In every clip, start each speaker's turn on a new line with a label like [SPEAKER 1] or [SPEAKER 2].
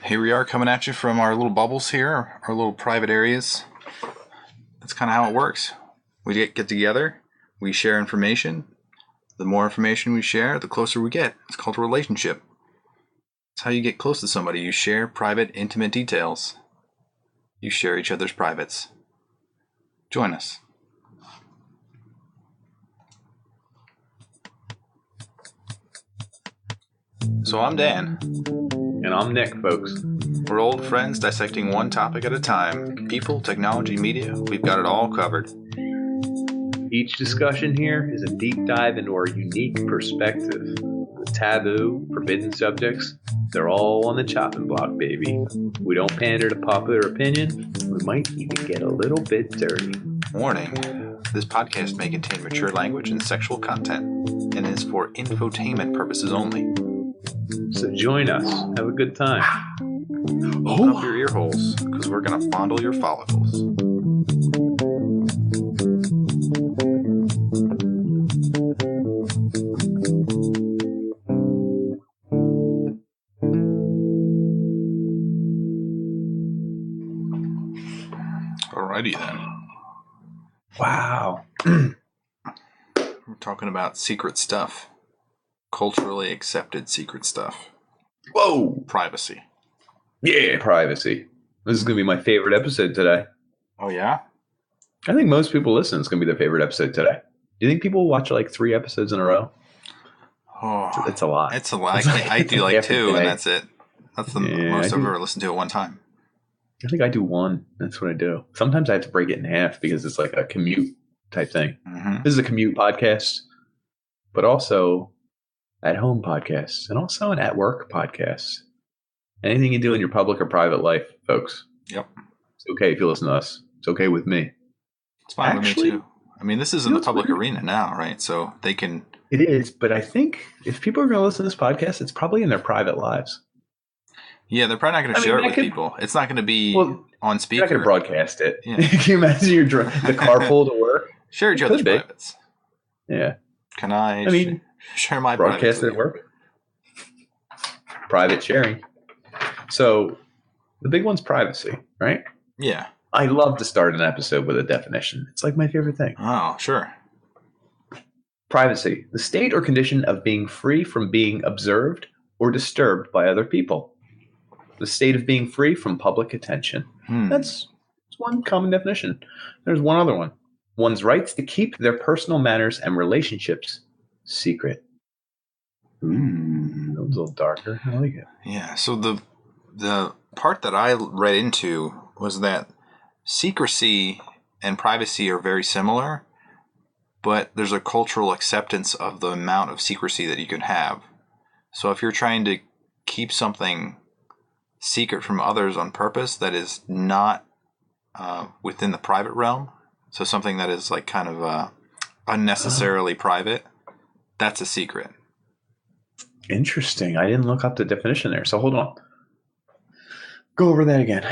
[SPEAKER 1] Here we are coming at you from our little bubbles here, our little private areas. That's kind of how it works. We get together, we share information. The more information we share, the closer we get. It's called a relationship. It's how you get close to somebody. You share private, intimate details. You share each other's privates. Join us. So I'm Dan.
[SPEAKER 2] And I'm Nick, folks.
[SPEAKER 1] We're old friends dissecting one topic at a time. People, technology, media, we've got it all covered.
[SPEAKER 2] Each discussion here is a deep dive into our unique perspective. The taboo, forbidden subjects, they're all on the chopping block, baby. We don't pander to popular opinion. We might even get a little bit dirty.
[SPEAKER 1] Warning, this podcast may contain mature language and sexual content, and is for infotainment purposes only.
[SPEAKER 2] So join us. Have a good time.
[SPEAKER 1] Open up your ear holes, because we're going to fondle your follicles. Alrighty then.
[SPEAKER 2] Wow.
[SPEAKER 1] We're talking about secret stuff. Culturally accepted secret stuff.
[SPEAKER 2] Whoa.
[SPEAKER 1] Privacy.
[SPEAKER 2] Yeah, privacy. This is going to be my favorite episode today.
[SPEAKER 1] Oh, yeah?
[SPEAKER 2] I think most people listening, it's going to be their favorite episode today. Do you think people watch like 3 episodes in a row?
[SPEAKER 1] Oh,
[SPEAKER 2] it's a lot.
[SPEAKER 1] It's a lot. I do like 2, and that's it. That's the most I've ever listened to at one time.
[SPEAKER 2] I think I do 1. That's what I do. Sometimes I have to break it in half because it's like a commute type thing.
[SPEAKER 1] Mm-hmm.
[SPEAKER 2] This is a commute podcast, but also at home podcast, and also an at work podcast. Anything you do in your public or private life, folks.
[SPEAKER 1] Yep.
[SPEAKER 2] It's okay if you listen to us. It's okay with me.
[SPEAKER 1] It's fine with me too. I mean, this is in the public arena now, right? So they can.
[SPEAKER 2] It is, but I think if people are going to listen to this podcast, it's probably in their private lives.
[SPEAKER 1] Yeah, they're probably not going to share it with people. It's not going to be on speaker.
[SPEAKER 2] You're not going to broadcast it.
[SPEAKER 1] Yeah.
[SPEAKER 2] Can you imagine you're the carpool to work?
[SPEAKER 1] Share each other's privates.
[SPEAKER 2] Yeah.
[SPEAKER 1] Can I share my
[SPEAKER 2] broadcast at work? Private sharing. So the big one's privacy, right?
[SPEAKER 1] Yeah.
[SPEAKER 2] I love to start an episode with a definition. It's like my favorite thing.
[SPEAKER 1] Oh, sure.
[SPEAKER 2] Privacy, the state or condition of being free from being observed or disturbed by other people. The state of being free from public attention. That's one common definition. There's one other one. One's rights to keep their personal matters and relationships secret. That was a little darker. I like it.
[SPEAKER 1] Yeah, so the part that I read into was that secrecy and privacy are very similar, but there's a cultural acceptance of the amount of secrecy that you can have. So if you're trying to keep something secret from others on purpose that is not within the private realm, so something that is like kind of unnecessarily private, that's a secret.
[SPEAKER 2] Interesting. I didn't look up the definition there, so hold on. Go over that again.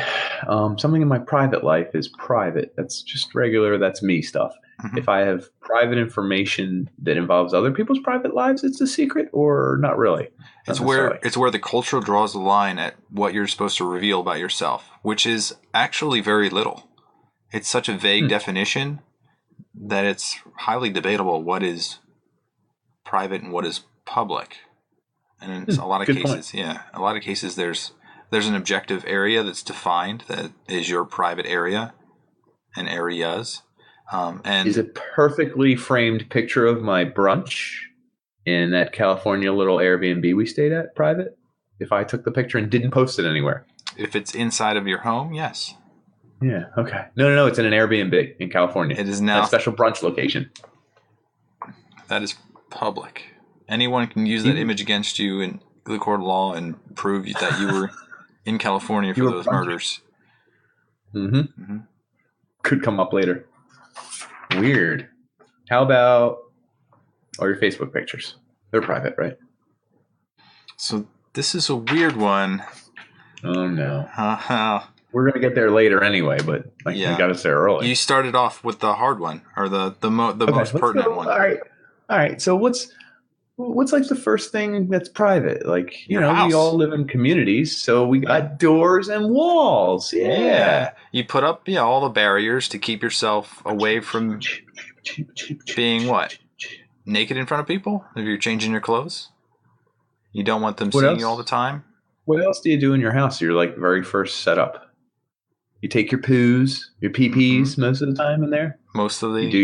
[SPEAKER 2] Something in my private life is private. That's just regular, that's me stuff. Mm-hmm. If I have private information that involves other people's private lives, it's a secret or not really?
[SPEAKER 1] It's where the culture draws the line at what you're supposed to reveal about yourself, which is actually very little. It's such a vague definition that it's highly debatable what is private and what is public. And in a lot of cases, a lot of cases there's an objective area that's defined that is your private area and areas. And
[SPEAKER 2] is a perfectly framed picture of my brunch in that California little Airbnb we stayed at private? If I took the picture and didn't post it anywhere?
[SPEAKER 1] If it's inside of your home, yes.
[SPEAKER 2] Yeah, okay. No. It's in an Airbnb in California.
[SPEAKER 1] It is now
[SPEAKER 2] a special brunch location.
[SPEAKER 1] That is public. Anyone can use that image against you in the court of law and prove that you were in California for those murders.
[SPEAKER 2] Mm-hmm. Could come up later. Weird. How about all your Facebook pictures? They're private, right?
[SPEAKER 1] So this is a weird one.
[SPEAKER 2] Oh, no. We're going to get there later anyway, but we got us there early.
[SPEAKER 1] You started off with the hard one, or the most pertinent one.
[SPEAKER 2] All right. So What's like the first thing that's private? Like,
[SPEAKER 1] Your
[SPEAKER 2] we all
[SPEAKER 1] house.
[SPEAKER 2] live in communities, so we got doors and walls.
[SPEAKER 1] Yeah.
[SPEAKER 2] Yeah.
[SPEAKER 1] You put up, all the barriers to keep yourself away from being what? Naked in front of people? If you're changing your clothes? You don't want them
[SPEAKER 2] What
[SPEAKER 1] seeing you all
[SPEAKER 2] else?
[SPEAKER 1] the time?
[SPEAKER 2] What else do you do in your house? Your like very first setup. You take your poos, your
[SPEAKER 1] Hmm.
[SPEAKER 2] pee-pees most of the time in there.
[SPEAKER 1] Most of
[SPEAKER 2] You do
[SPEAKER 1] the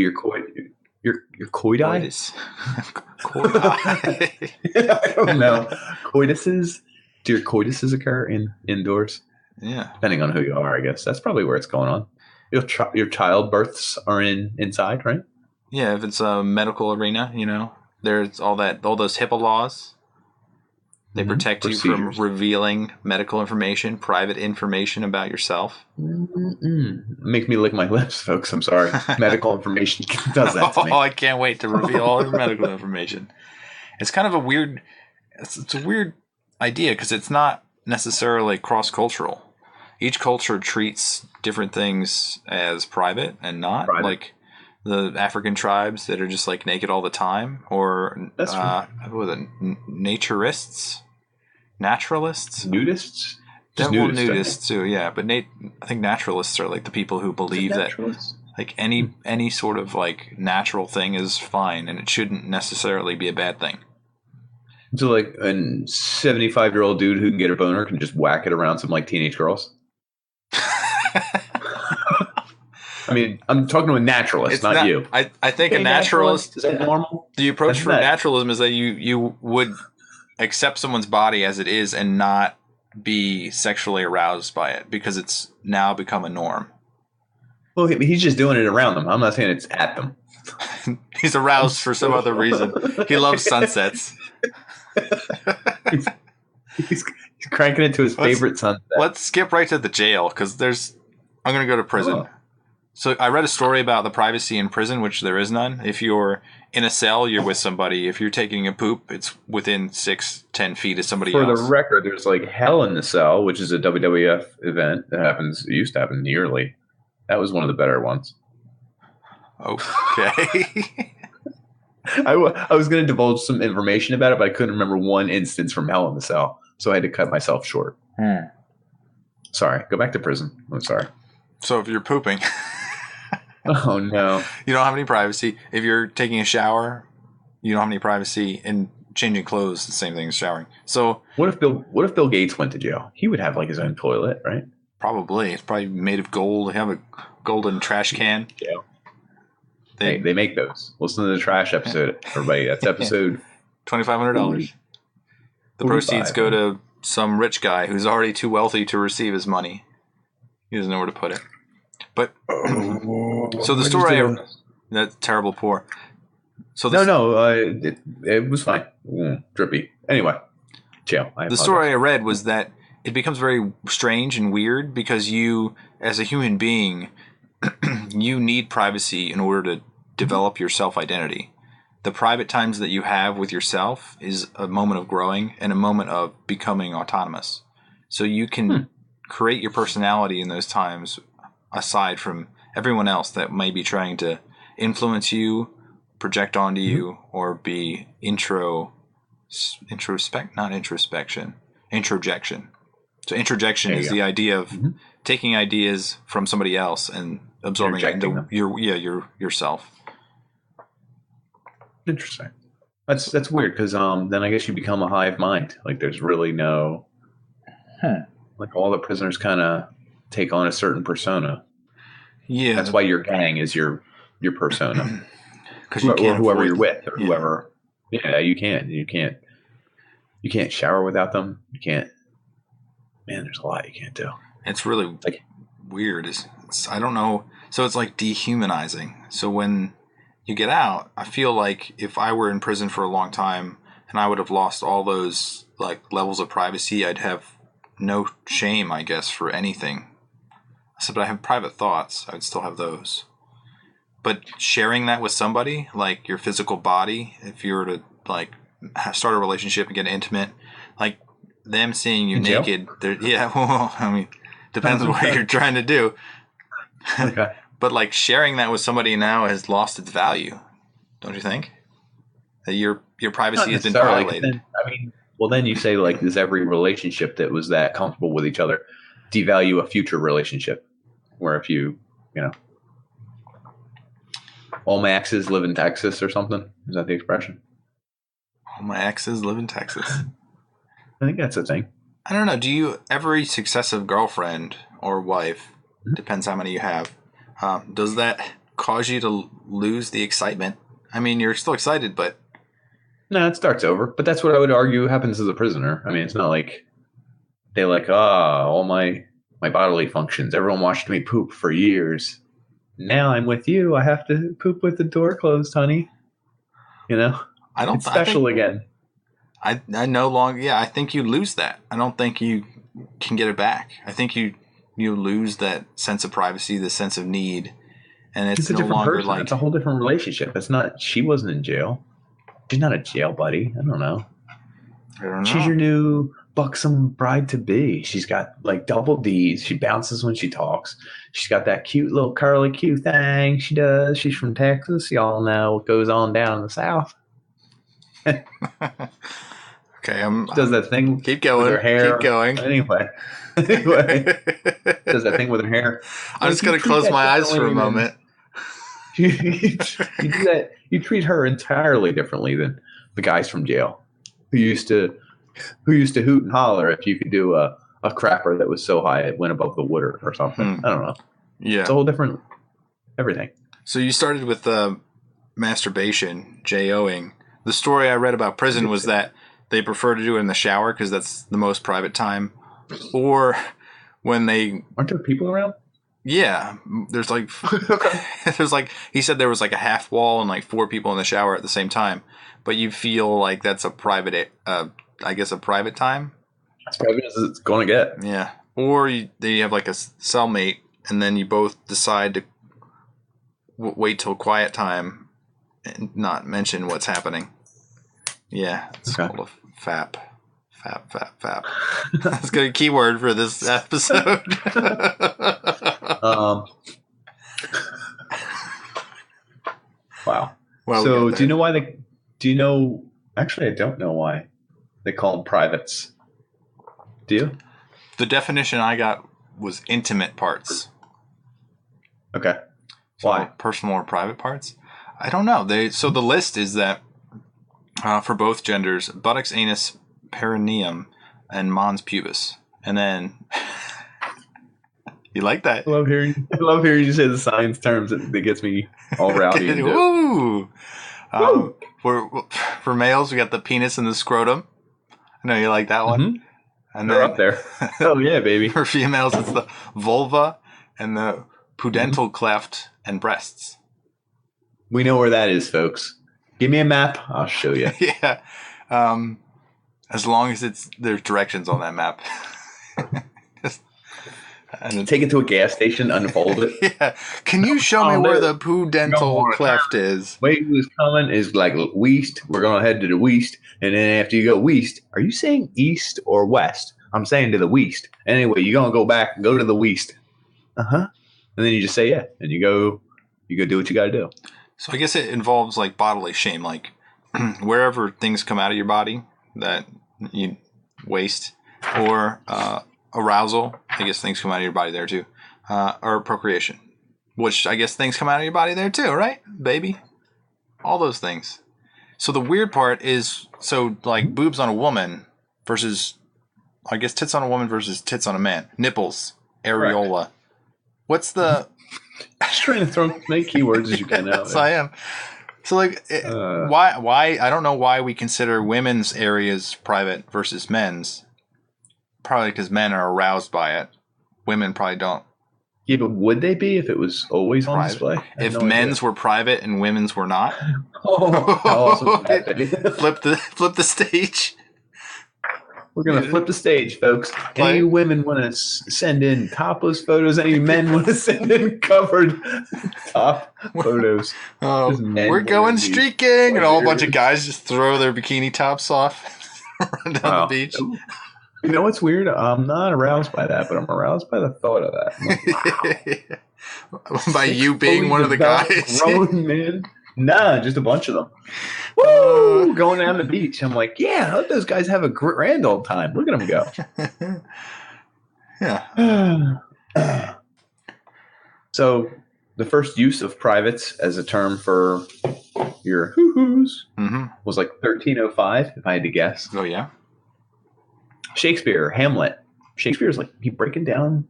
[SPEAKER 2] your your coitus.
[SPEAKER 1] coitus. Coitus.
[SPEAKER 2] I don't know. Coituses. Do your coituses occur indoors?
[SPEAKER 1] Yeah.
[SPEAKER 2] Depending on who you are, I guess that's probably where it's going on. Your childbirths are inside, right?
[SPEAKER 1] Yeah, if it's a medical arena, there's all those HIPAA laws. They protect you from
[SPEAKER 2] Procedures.
[SPEAKER 1] revealing medical information, private information about yourself.
[SPEAKER 2] Make me lick my lips, folks. I'm sorry. Medical information does that to me.
[SPEAKER 1] Oh, I can't wait to reveal all your medical information. It's kind of a weird. It's a weird idea because it's not necessarily cross-cultural. Each culture treats different things as private and not
[SPEAKER 2] Private.
[SPEAKER 1] like the African tribes that are just like naked all the time, or
[SPEAKER 2] That's true.
[SPEAKER 1] who was it? Naturalists,
[SPEAKER 2] Nudists? Just
[SPEAKER 1] well,
[SPEAKER 2] nudists, I think.
[SPEAKER 1] nudists too. Yeah, but I think naturalists are like the people who
[SPEAKER 2] Is it
[SPEAKER 1] believe that
[SPEAKER 2] naturalists?
[SPEAKER 1] like any sort of like natural thing is fine and it shouldn't necessarily be a bad thing.
[SPEAKER 2] So like a 75-year-old dude who can get a boner can just whack it around some like teenage girls. I mean, I'm talking to a naturalist,
[SPEAKER 1] It's
[SPEAKER 2] not you.
[SPEAKER 1] I think a
[SPEAKER 2] Okay,
[SPEAKER 1] naturalist.
[SPEAKER 2] is that normal?
[SPEAKER 1] The approach
[SPEAKER 2] That's
[SPEAKER 1] for
[SPEAKER 2] that.
[SPEAKER 1] naturalism is that you would accept someone's body as it is and not be sexually aroused by it because it's now become a norm.
[SPEAKER 2] Well, he's just doing it around them. I'm not saying it's at them.
[SPEAKER 1] He's aroused for some other reason. He loves sunsets.
[SPEAKER 2] he's cranking it to his favorite sunset.
[SPEAKER 1] Let's skip right to the jail because I'm going to go to prison.
[SPEAKER 2] Oh.
[SPEAKER 1] So I read a story about the privacy in prison, which there is none. If you're in a cell, you're with somebody. If you're taking a poop, it's within 6-10 feet of somebody
[SPEAKER 2] For
[SPEAKER 1] else.
[SPEAKER 2] the record, there's like Hell in the Cell, which is a WWF event that used to happen yearly. That was one of the better ones.
[SPEAKER 1] Okay.
[SPEAKER 2] I was going to divulge some information about it, but I couldn't remember one instance from Hell in the Cell, so I had to cut myself short. Sorry. Go back to prison. I'm sorry.
[SPEAKER 1] So if you're pooping,
[SPEAKER 2] Oh no,
[SPEAKER 1] you don't have any privacy. If you're taking a shower, you don't have any privacy. And changing clothes, the same thing as showering. So
[SPEAKER 2] what if Bill Gates went to jail? He would have like his own toilet, right?
[SPEAKER 1] probably it's probably made of gold. They have a golden trash can.
[SPEAKER 2] Yeah. They make those. Listen to the trash episode, everybody. That's episode
[SPEAKER 1] $2,500. The proceeds go to some rich guy who's already too wealthy to receive his money. He doesn't know where to put it. But so the story, that's terrible poor. So
[SPEAKER 2] it was fine. Drippy. Anyway, jail.
[SPEAKER 1] The story I read was that it becomes very strange and weird because you, as a human being, you need privacy in order to develop your self-identity. The private times that you have with yourself is a moment of growing and a moment of becoming autonomous. So you can create your personality in those times aside from everyone else that may be trying to influence you, project onto you, or be introjection. So introjection is the idea of taking ideas from somebody else and absorbing it into yourself.
[SPEAKER 2] Interesting. That's weird because then I guess you become a hive mind. Like there's really no like all the prisoners kind of take on a certain persona.
[SPEAKER 1] Yeah,
[SPEAKER 2] that's why your gang is your persona.
[SPEAKER 1] Because you can't
[SPEAKER 2] whoever you're with or whoever. Yeah, you can't shower without them. You can't. Man, there's a lot you can't do.
[SPEAKER 1] It's really weird. I don't know. So it's like dehumanizing. So when you get out, I feel like if I were in prison for a long time and I would have lost all those like levels of privacy, I'd have no shame, I guess, for anything. So, but I have private thoughts. I would still have those. But sharing that with somebody, like your physical body, if you were to like start a relationship and get intimate, like them seeing you naked, well, I mean, depends on what you're trying to do.
[SPEAKER 2] Okay.
[SPEAKER 1] But like sharing that with somebody now has lost its value, don't you think? That you're your privacy has been
[SPEAKER 2] necessarily,
[SPEAKER 1] violated.
[SPEAKER 2] then, I mean, well, then you say, like, does every relationship that was that comfortable with each other devalue a future relationship? Where if you know, all my exes live in Texas or something? Is that the expression?
[SPEAKER 1] All my exes live in Texas.
[SPEAKER 2] I think that's a thing.
[SPEAKER 1] I don't know. Every successive girlfriend or wife, depends how many you have, does that cause you to lose the excitement? I mean, you're still excited, but...
[SPEAKER 2] No, it starts over. But that's what I would argue happens as a prisoner. I mean, it's not like they all my bodily functions. Everyone watched me poop for years. Now I'm with you. I have to poop with the door closed, honey. You know? It's special again.
[SPEAKER 1] I no longer... Yeah, I think you lose that. I don't think you can get it back. I think you lose that sense of privacy, the sense of need. And it's
[SPEAKER 2] a
[SPEAKER 1] no
[SPEAKER 2] different
[SPEAKER 1] longer
[SPEAKER 2] person.
[SPEAKER 1] like...
[SPEAKER 2] It's a whole different relationship. It's not... She wasn't in jail. She's not a jail buddy. I don't know. She's your new buxom bride-to-be. She's got, like, double Ds. She bounces when she talks. She's got that cute little curly Q thing she does. She's from Texas. Y'all know what goes on down in the South.
[SPEAKER 1] Okay,
[SPEAKER 2] does that thing.
[SPEAKER 1] Keep going.
[SPEAKER 2] With her hair.
[SPEAKER 1] Keep going.
[SPEAKER 2] Anyway. Does that thing with her hair.
[SPEAKER 1] I'm just going to close my eyes for a moment.
[SPEAKER 2] You do that. You treat her entirely differently than the guys from jail who used to hoot and holler if you could do a crapper that was so high it went above the water or something. I don't know.
[SPEAKER 1] Yeah,
[SPEAKER 2] it's a whole different everything.
[SPEAKER 1] So you started with masturbation, J-O-ing. The story I read about prison was that they prefer to do it in the shower because that's the most private time, or when they
[SPEAKER 2] aren't there people around.
[SPEAKER 1] Yeah, there's like he said there was like a half wall and like 4 people in the shower at the same time, but you feel like that's a private, I guess a private time.
[SPEAKER 2] As private as it's going to get.
[SPEAKER 1] Yeah, or they have like a cellmate, and then you both decide to wait till quiet time and not mention what's happening. Yeah, it's called a FAP. Fap. That's a good keyword for this episode.
[SPEAKER 2] Wow. So do you know why actually I don't know why they call them privates. Do you?
[SPEAKER 1] The definition I got was intimate parts.
[SPEAKER 2] Okay.
[SPEAKER 1] So
[SPEAKER 2] why?
[SPEAKER 1] Personal or private parts? I don't know. So the list is that for both genders, buttocks, anus, perineum, and mons pubis. And then you like that?
[SPEAKER 2] I love hearing you say the science terms. That gets me all rowdy.
[SPEAKER 1] Woo! For males, we got the penis and the scrotum. I know you like that one.
[SPEAKER 2] Mm-hmm.
[SPEAKER 1] And
[SPEAKER 2] they're up there. Oh yeah, baby.
[SPEAKER 1] For females, it's the vulva and the pudental cleft and breasts.
[SPEAKER 2] We know where that is, folks. Give me a map. I'll show you.
[SPEAKER 1] Yeah. As long as there's directions on that map.
[SPEAKER 2] Take it to a gas station, unfold it.
[SPEAKER 1] Yeah. Can you show me where the pudental cleft is?
[SPEAKER 2] Way who's coming is like west. We're going to head to the west. And then after you go west, are you saying east or west? I'm saying to the west. Anyway, you're going to go back and go to the west. Uh-huh. And then you just say, yeah. And you go do what you got to do.
[SPEAKER 1] So I guess it involves like bodily shame, like wherever things come out of your body that you waste, or arousal. I guess things come out of your body there too, or procreation, which I guess things come out of your body there too, right, baby? All those things. So the weird part is, so like boobs on a woman versus, I guess tits on a woman versus tits on a man. Nipples, areola. Correct. What's the?
[SPEAKER 2] Just trying to throw as many keywords as you can out.
[SPEAKER 1] Yes, I am. So like, why? I don't know why we consider women's areas private versus men's. Probably because men are aroused by it. Women probably don't.
[SPEAKER 2] Yeah, but would they be if it was always
[SPEAKER 1] private.
[SPEAKER 2] On display?
[SPEAKER 1] If men's were private and women's were not.
[SPEAKER 2] Oh, how awesome would that be?
[SPEAKER 1] Flip the stage.
[SPEAKER 2] We're going to flip the stage, folks. Any women want to send in topless photos? Any men want to send in covered top photos?
[SPEAKER 1] Oh, we're going streaking. And a whole bunch of guys just throw their bikini tops off, run down the beach.
[SPEAKER 2] You know what's weird? I'm not aroused by that, but I'm aroused by the thought of that.
[SPEAKER 1] Like, wow. By you being one of the guys.
[SPEAKER 2] Grown men Nah, just a bunch of them. Woo! Going down the beach. I'm like, yeah, I hope those guys have a grand old time. Look at them go.
[SPEAKER 1] Yeah.
[SPEAKER 2] So the first use of privates as a term for your hoo-hoos was like 1305, if I had to guess.
[SPEAKER 1] Oh, yeah?
[SPEAKER 2] Shakespeare, Hamlet. Shakespeare's like, he's breaking down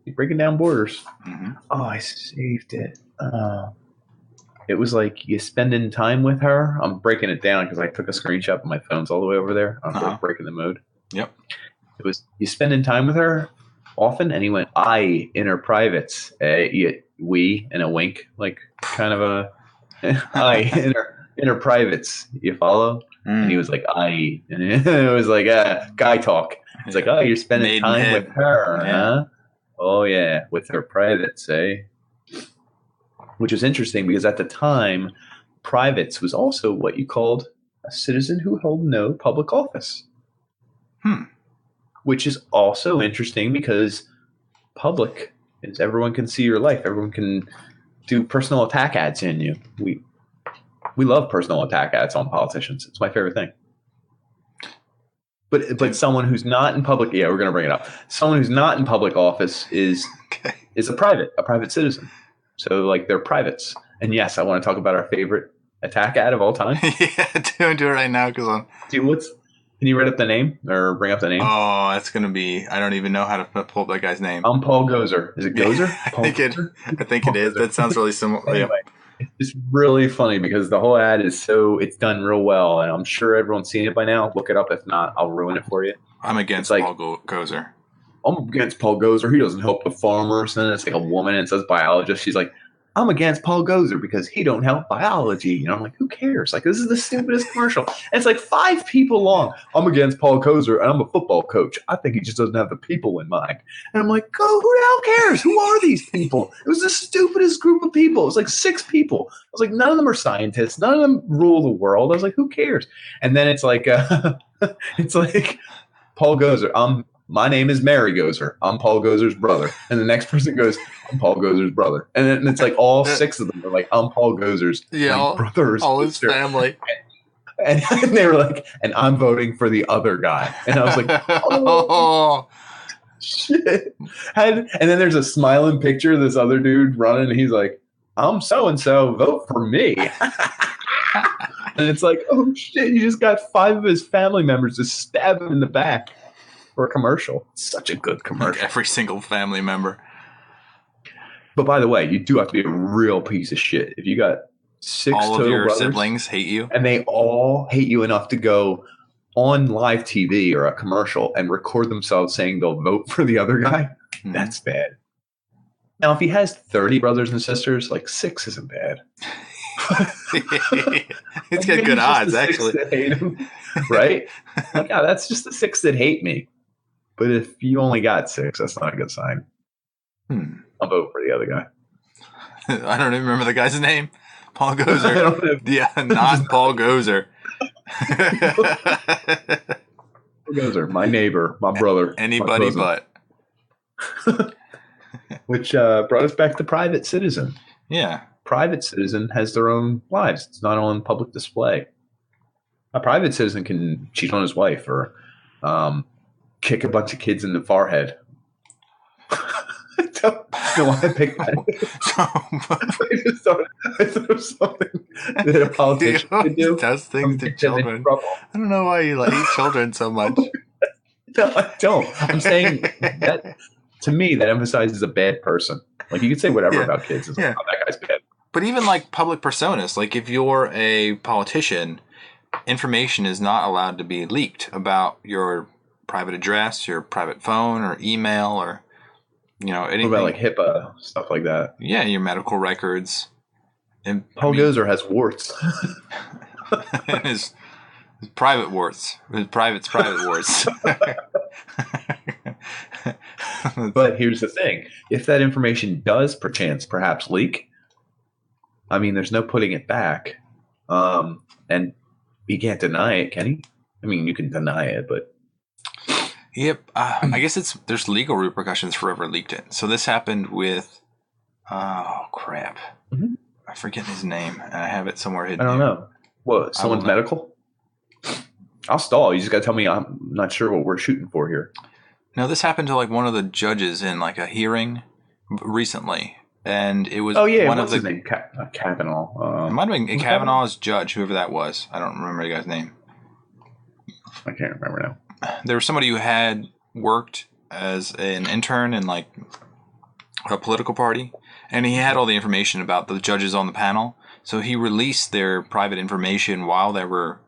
[SPEAKER 2] borders. Oh, I saved it. It was like, you spending time with her. I'm breaking it down because I took a screenshot, but my phone's all the way over there. I'm breaking the mood.
[SPEAKER 1] Yep.
[SPEAKER 2] It was, you spending time with her often? And he went, I, inner privates. We, and a wink, like kind of a, I, inner privates. You follow? And he was like, I, and it was like, guy talk. It's like, oh, you're spending time with her, huh? Oh, yeah, with her privates, eh? Which is interesting because at the time, privates was also what you called a citizen who held no public office. Which is also interesting because public is everyone can see your life. Everyone can do personal attack ads in you. We love personal attack ads on politicians. It's my favorite thing. But someone who's not in public, we're going to bring it up. Someone who's not in public office is a private citizen. So like they're privates. And yes, I want to talk about our favorite attack ad of all time.
[SPEAKER 1] Yeah, do it right now because
[SPEAKER 2] can you write up the name or bring up the name?
[SPEAKER 1] Oh, that's going to be, I don't even know how to pull up that guy's name.
[SPEAKER 2] I'm Paul Gozer. Is it Gozer?
[SPEAKER 1] I think it is. That sounds really similar.
[SPEAKER 2] Anyway, it's really funny because the whole ad is it's done real well. And I'm sure everyone's seen it by now. Look it up. If not, I'll ruin it for you.
[SPEAKER 1] I'm against Paul Gozer.
[SPEAKER 2] I'm against Paul Gozer. He doesn't help the farmers. And then it's like a woman and it says biologist. She's like, I'm against Paul Gozer because he don't help biology. And I'm like, who cares? Like, this is the stupidest commercial. And it's like 5 people long. I'm against Paul Gozer, and I'm a football coach. I think he just doesn't have the people in mind. And I'm like, who the hell cares? Who are these people? It was the stupidest group of people. It was like 6 people. I was like, none of them are scientists. None of them rule the world. I was like, who cares? And then it's like, it's like Paul Gozer. My name is Mary Gozer. I'm Paul Gozer's brother. And the next person goes, I'm Paul Gozer's brother. And then it's like all 6 of them are like, I'm Paul Gozer's brother.
[SPEAKER 1] All his family.
[SPEAKER 2] And they were like, and I'm voting for the other guy. And I was like, oh, shit. And then there's a smiling picture of this other dude running. And he's like, I'm so-and-so, vote for me. And it's like, oh, shit, you just got 5 of his family members to stab him in the back. For a commercial. Such a good commercial.
[SPEAKER 1] Like every single family member.
[SPEAKER 2] But by the way, you do have to be a real piece of shit. If you got 6
[SPEAKER 1] all
[SPEAKER 2] total
[SPEAKER 1] of your
[SPEAKER 2] brothers,
[SPEAKER 1] siblings hate you.
[SPEAKER 2] And they all hate you enough to go on live TV or a commercial and record themselves saying they'll vote for the other guy. That's bad. Now, if he has 30 brothers and sisters, like 6 isn't bad.
[SPEAKER 1] It's got good odds, actually.
[SPEAKER 2] Hate him, right? Like, that's just the 6 that hate me. But if you only got 6, that's not a good sign. I'll vote for the other guy.
[SPEAKER 1] I don't even remember the guy's name. Paul Gozer. Yeah, not Paul Gozer.
[SPEAKER 2] Paul Gozer, my neighbor, my brother.
[SPEAKER 1] Anybody but.
[SPEAKER 2] Which brought us back to private citizen.
[SPEAKER 1] Yeah.
[SPEAKER 2] Private citizen has their own lives. It's not on public display. A private citizen can cheat on his wife or kick a bunch of kids in the forehead. I don't know why I picked that. I thought it was something that a politician could do.
[SPEAKER 1] Does things to children. I don't know why you like children so much.
[SPEAKER 2] No, I don't. I'm saying that, to me, that emphasizes a bad person. Like, you could say whatever about kids. It's like, oh, that guy's bad.
[SPEAKER 1] But even like public personas, like if you're a politician, information is not allowed to be leaked about your private address, your private phone or email or, anything.
[SPEAKER 2] What about like HIPAA, stuff like that?
[SPEAKER 1] Yeah, your medical records. And
[SPEAKER 2] Paul Gozer has warts.
[SPEAKER 1] And his private warts. His private warts.
[SPEAKER 2] But here's the thing. If that information does perhaps leak, I mean, there's no putting it back. And he can't deny it, can he? I mean, you can deny it, but...
[SPEAKER 1] Yep. I guess there's legal repercussions for whoever leaked it. So this happened with... Oh, crap. I forget his name, and I have it somewhere hidden.
[SPEAKER 2] I don't know. What? Someone's medical? I'll stall. You just got to tell me. I'm not sure what we're shooting for here.
[SPEAKER 1] No, this happened to like one of the judges in like a hearing recently, and it was
[SPEAKER 2] one of the his name? Kavanaugh.
[SPEAKER 1] It might have been Kavanaugh's judge, whoever that was. I don't remember the guy's name.
[SPEAKER 2] I can't remember now.
[SPEAKER 1] There was somebody who had worked as an intern in like a political party, and he had all the information about the judges on the panel. So he released their private information while they were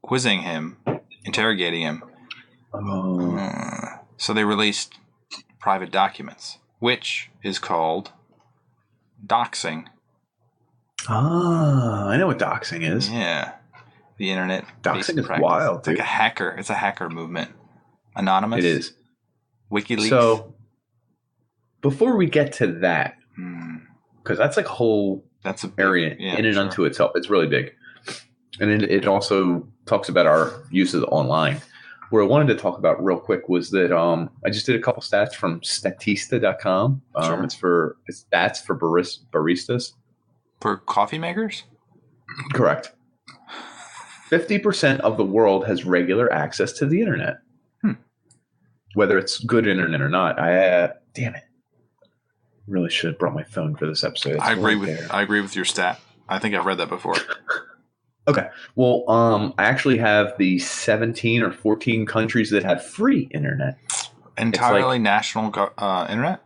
[SPEAKER 1] quizzing him, interrogating him. So they released private documents, which is called doxing.
[SPEAKER 2] I know what doxing is.
[SPEAKER 1] Yeah. The internet.
[SPEAKER 2] Doxing is wild, dude.
[SPEAKER 1] It's like a hacker. It's a hacker movement. Anonymous.
[SPEAKER 2] It is.
[SPEAKER 1] WikiLeaks.
[SPEAKER 2] So, before we get to that, because that's like a whole area in and unto itself. It's really big. And it also talks about our uses online. What I wanted to talk about real quick was that I just did a couple stats from statista.com. It's stats for baristas.
[SPEAKER 1] For coffee makers?
[SPEAKER 2] Correct. 50% of the world has regular access to the internet. Whether it's good internet or not. Damn it. Really should have brought my phone for this episode.
[SPEAKER 1] I agree with your stat. I think I've read that before.
[SPEAKER 2] Okay. Well, I actually have the 17 or 14 countries that have free internet.
[SPEAKER 1] Entirely national internet?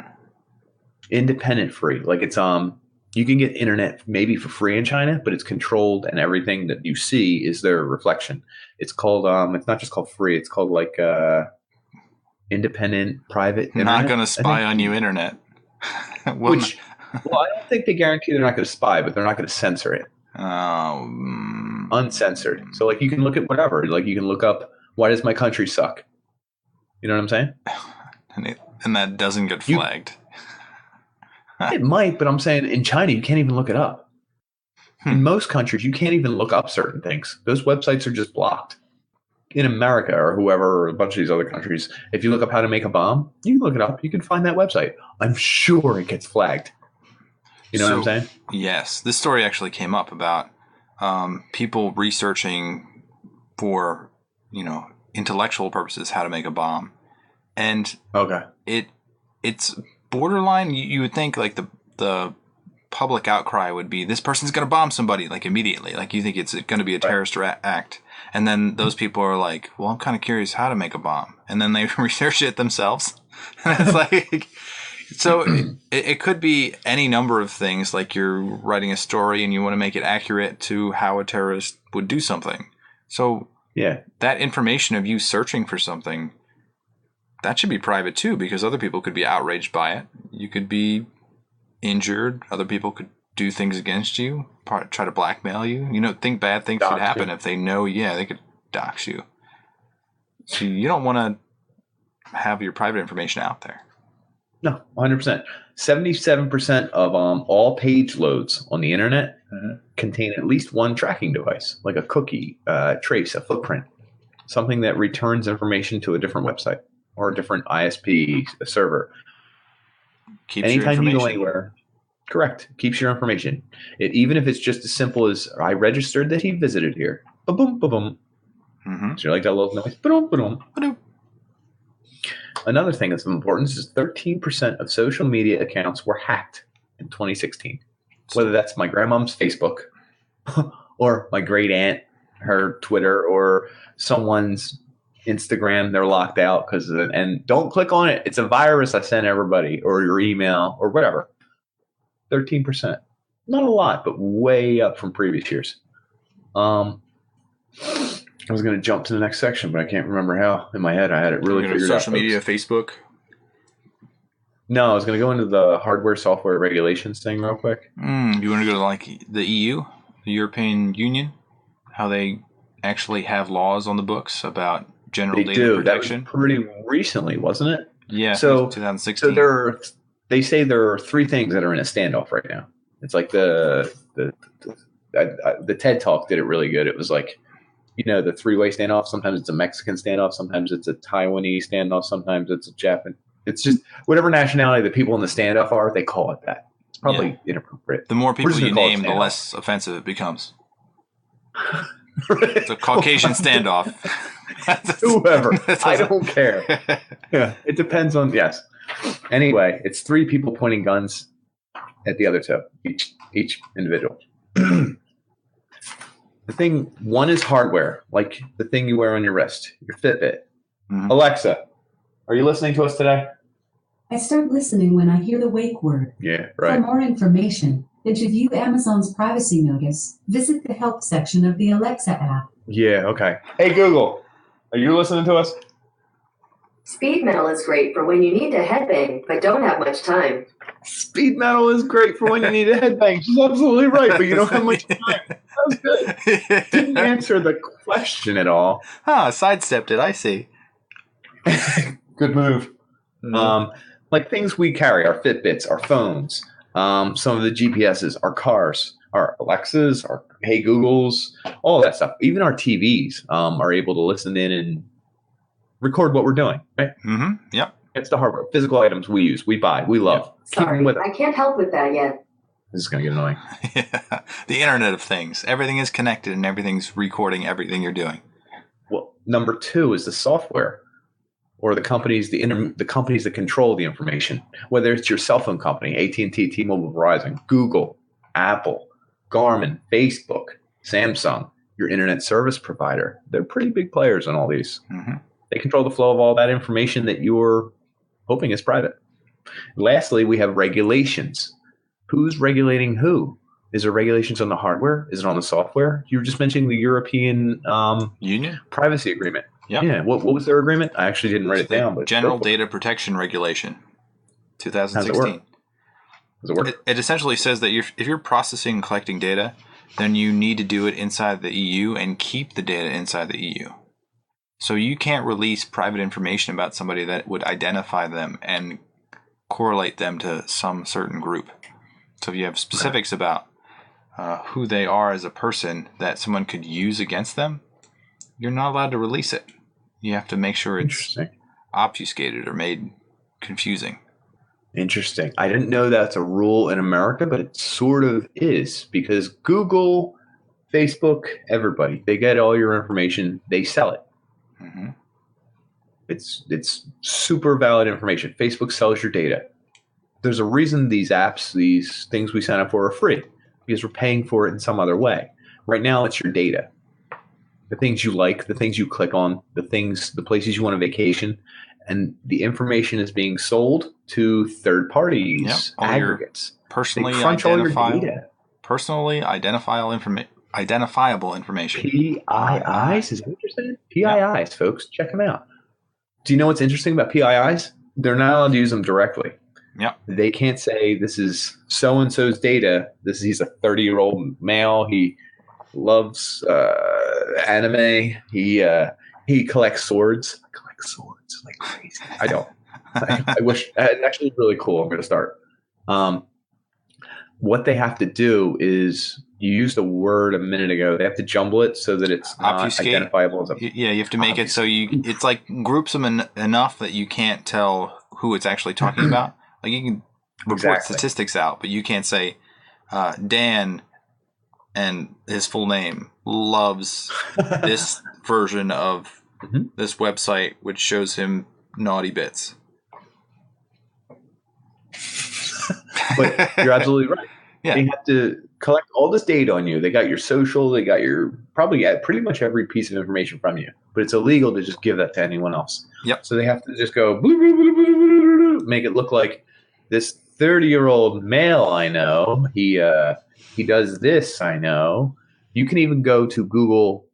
[SPEAKER 2] Independent free. Like it's you can get internet maybe for free in China, but it's controlled and everything that you see is their reflection. It's called it's not just called free, it's called like independent private internet.
[SPEAKER 1] Not gonna spy on you internet.
[SPEAKER 2] I don't think they guarantee they're not going to spy, but they're not going to censor it. Uncensored. So like you can look at whatever. Like you can look up, why does my country suck? You know what I'm saying?
[SPEAKER 1] And that doesn't get flagged.
[SPEAKER 2] It might, but I'm saying in China, you can't even look it up. In most countries, you can't even look up certain things. Those websites are just blocked. In America or whoever, or a bunch of these other countries, if you look up how to make a bomb, you can look it up. You can find that website. I'm sure it gets flagged. You know what I'm saying?
[SPEAKER 1] Yes. This story actually came up about people researching for, intellectual purposes how to make a bomb. And it's borderline. You would think like the public outcry would be this person's going to bomb somebody like immediately. Like you think it's going to be a terrorist act. And then those people are like, well, I'm kind of curious how to make a bomb. And then they research it themselves. And it's like, so it could be any number of things. Like you're writing a story and you want to make it accurate to how a terrorist would do something. So that information of you searching for something, that should be private too, because other people could be outraged by it. You could be injured. Other people could do things against you, try to blackmail you. Think bad things could happen if they know, they could dox you. So you don't want to have your private information out there.
[SPEAKER 2] No, 100%. 77% of all page loads on the internet contain at least one tracking device, like a cookie, trace, a footprint, something that returns information to a different website or a different ISP, a server. Anytime you go anywhere. Correct. Keeps your information. Even if it's just as simple as I registered that he visited here. Ba-boom, ba-boom. So you like that little noise? Ba-doom, ba-doom. Ba-doom. Another thing that's of importance is 13% of social media accounts were hacked in 2016. Whether that's my grandmom's Facebook or my great aunt, her Twitter, or someone's Instagram, they're locked out because of it. And don't click on it. It's a virus I sent everybody, or your email, or whatever. 13%. Not a lot, but way up from previous years. I was going to jump to the next section, but I can't remember how. In my head, I had it really figured out.
[SPEAKER 1] Social media, Facebook?
[SPEAKER 2] No, I was going to go into the hardware, software regulations thing real quick.
[SPEAKER 1] You want to go to like the EU, the European Union? How they actually have laws on the books about general data protection?
[SPEAKER 2] That was pretty recently, wasn't it?
[SPEAKER 1] Yeah, so 2016.
[SPEAKER 2] So they say there are three things that are in a standoff right now. It's like the TED Talk did it really good. It was like, the three-way standoff. Sometimes it's a Mexican standoff. Sometimes it's a Taiwanese standoff. Sometimes it's a Japanese. It's just whatever nationality the people in the standoff are, they call it that. It's probably inappropriate.
[SPEAKER 1] The more people
[SPEAKER 2] just
[SPEAKER 1] you
[SPEAKER 2] gonna call it
[SPEAKER 1] name, the
[SPEAKER 2] standoff.
[SPEAKER 1] less offensive it becomes. It's a Caucasian standoff.
[SPEAKER 2] Whoever. I don't care. Yeah, it depends on, yes. Anyway, it's 3 people pointing guns at the other 2, each individual. One is hardware, like the thing you wear on your wrist, your Fitbit. Mm-hmm. Alexa, are you listening to us today?
[SPEAKER 3] I start listening when I hear the wake word.
[SPEAKER 2] Yeah, right.
[SPEAKER 3] For more information and to view Amazon's privacy notice, visit the help section of the Alexa app.
[SPEAKER 2] Yeah, okay. Hey, Google, are you listening to us?
[SPEAKER 4] Speed metal is great for when you need to headbang but don't have much time.
[SPEAKER 2] Speed metal is great for when you need a headbang. She's absolutely right, but you don't have much time. That's good. Didn't answer the question at all.
[SPEAKER 1] Sidestepped it. I see.
[SPEAKER 2] Good move. Mm-hmm. Like things we carry, our Fitbits, our phones, some of the GPSs, our cars, our Alexas, our Hey Googles, all that stuff. Even our TVs are able to listen in and record what we're doing, right?
[SPEAKER 1] Mm-hmm. Yep.
[SPEAKER 2] It's the hardware, physical items we use, we buy, we love.
[SPEAKER 4] Sorry, I can't help with that yet.
[SPEAKER 2] This is going to get annoying.
[SPEAKER 1] Yeah. The Internet of Things. Everything is connected and everything's recording everything you're doing.
[SPEAKER 2] Well, number 2 is the software or the companies, the companies that control the information, whether it's your cell phone company, AT&T, T-Mobile, Verizon, Google, Apple, Garmin, Facebook, Samsung, your internet service provider. They're pretty big players in all these. Mm-hmm. They control the flow of all that information that you're hoping is private. Lastly, we have regulations. Who's regulating who? Is there regulations on the hardware? Is it on the software? You were just mentioning the European
[SPEAKER 1] Union
[SPEAKER 2] privacy agreement.
[SPEAKER 1] Yep.
[SPEAKER 2] Yeah. What was their agreement? I actually didn't write it down. But
[SPEAKER 1] General Data Protection Regulation, 2016.
[SPEAKER 2] Does it work?
[SPEAKER 1] It essentially says that if you're processing and collecting data, then you need to do it inside the EU and keep the data inside the EU. So you can't release private information about somebody that would identify them and correlate them to some certain group. So if you have specifics about who they are as a person that someone could use against them, you're not allowed to release it. You have to make sure it's obfuscated or made confusing.
[SPEAKER 2] Interesting. I didn't know that's a rule in America, but it sort of is because Google, Facebook, everybody, they get all your information, they sell it. Mm-hmm. It's super valid information. Facebook sells your data. There's a reason these apps, these things we sign up for are free because we're paying for it in some other way. Right now, it's your data. The things you like, the things you click on, the places you want to vacation, and the information is being sold to third parties, aggregates.
[SPEAKER 1] Personally identifiable information.
[SPEAKER 2] PIIs? Is that what you're saying? PIIs, folks. Check them out. Do you know what's interesting about PIIs? They're not allowed to use them directly.
[SPEAKER 1] Yep.
[SPEAKER 2] They can't say this is so-and-so's data. He's a 30-year-old male. He loves anime. He collects swords. I collect swords like crazy. I don't. I wish. It's actually really cool. I'm going to start. What they have to do is, you used a word a minute ago. They have to jumble it so that it's not identifiable as a.
[SPEAKER 1] Yeah, you have to make it so it's like groups them enough that you can't tell who it's actually talking about. Like you can report statistics out, but you can't say Dan and his full name loves this version of this website, which shows him naughty bits.
[SPEAKER 2] But you're absolutely right. Yeah. They have to collect all this data on you. They got your social. They got your probably pretty much every piece of information from you. But it's illegal to just give that to anyone else.
[SPEAKER 1] Yep.
[SPEAKER 2] So they have to just go make it look like this 30-year-old male I know. He does this. I know. You can even go to Google.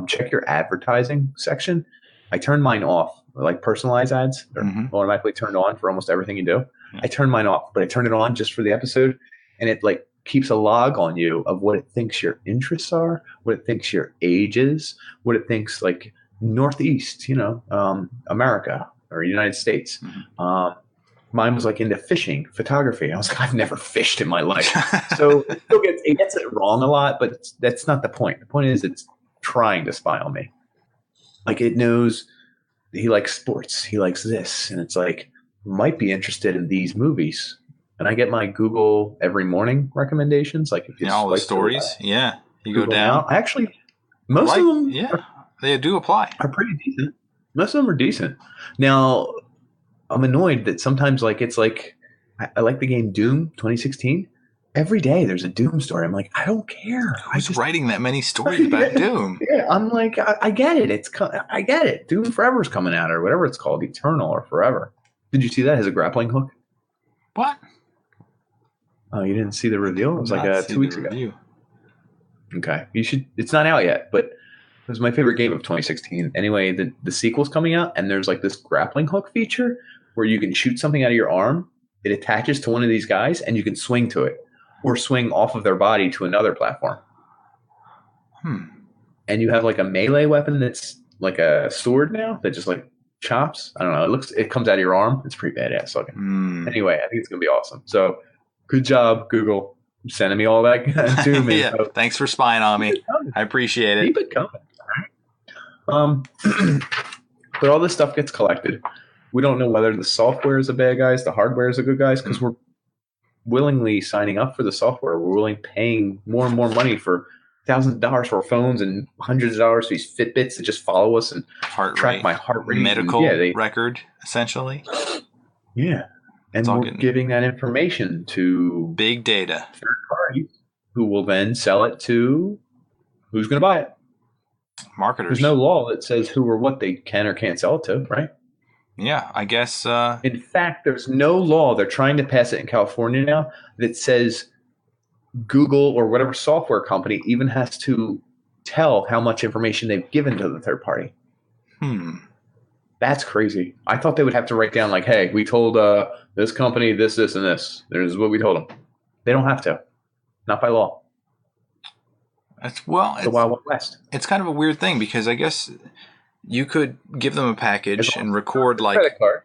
[SPEAKER 2] Check your advertising section. I turn mine off. Like personalized ads are automatically turned on for almost everything you do. I turn mine off, but I turn it on just for the episode, and it like keeps a log on you of what it thinks your interests are, what it thinks your age is, what it thinks like Northeast, America or United States. Mine was like into fishing, photography. I was like, I've never fished in my life. So it gets it wrong a lot, but that's not the point. The point is it's trying to spy on me. Like it knows he likes sports. He likes this. And it's like, might be interested in these movies. and I get my Google every morning recommendations. Like if you
[SPEAKER 1] all the
[SPEAKER 2] swipe through,
[SPEAKER 1] stories. Yeah. You
[SPEAKER 2] Google
[SPEAKER 1] go down.
[SPEAKER 2] Now, actually, most of them
[SPEAKER 1] they do apply.
[SPEAKER 2] are pretty decent. Most of them are decent. Now, I'm annoyed that sometimes it's like I like the game Doom 2016. Every day there's a Doom story. I'm like, I don't care.
[SPEAKER 1] Who's writing that many stories about Doom?
[SPEAKER 2] Yeah, I'm like, I get it. I get it. Doom Forever's coming out, or whatever it's called, Eternal or Forever. Did you see that? It has a grappling hook.
[SPEAKER 1] What?
[SPEAKER 2] Oh, you didn't see the reveal? It was like 2 weeks ago. Okay, you should. It's not out yet, but it was my favorite game of 2016. Anyway, the sequel's coming out, and there's like this grappling hook feature where you can shoot something out of your arm. It attaches to one of these guys, and you can swing to it, or swing off of their body to another platform. And you have like a melee weapon that's like a sword now that just like chops. I don't know. It comes out of your arm. It's pretty badass looking. Anyway, I think it's gonna be awesome. So, good job, Google, sending me all that to me.
[SPEAKER 1] Yeah, so, thanks for spying on me. I appreciate it.
[SPEAKER 2] Keep it coming. But all this stuff gets collected. We don't know whether the software is the bad guys, the hardware is the good guys, because we're willingly signing up for the software. We're willing paying more and more money for $1,000 for our phones and hundreds of dollars for these Fitbits that just follow us and track my heart rate.
[SPEAKER 1] Medical record, essentially.
[SPEAKER 2] Yeah. And we're giving that information to
[SPEAKER 1] big data
[SPEAKER 2] third parties who will then sell it to who's going to buy it.
[SPEAKER 1] Marketers.
[SPEAKER 2] There's no law that says who or what they can or can't sell it to, right?
[SPEAKER 1] Yeah, I guess.
[SPEAKER 2] In fact, there's no law. They're trying to pass it in California now that says Google or whatever software company even has to tell how much information they've given to the third party. That's crazy. I thought they would have to write down like, hey, we told this company this, and this. This is what we told them. They don't have to. Not by law.
[SPEAKER 1] It's
[SPEAKER 2] the Wild Wild West.
[SPEAKER 1] It's kind of a weird thing because I guess you could give them a package and record like
[SPEAKER 2] credit card,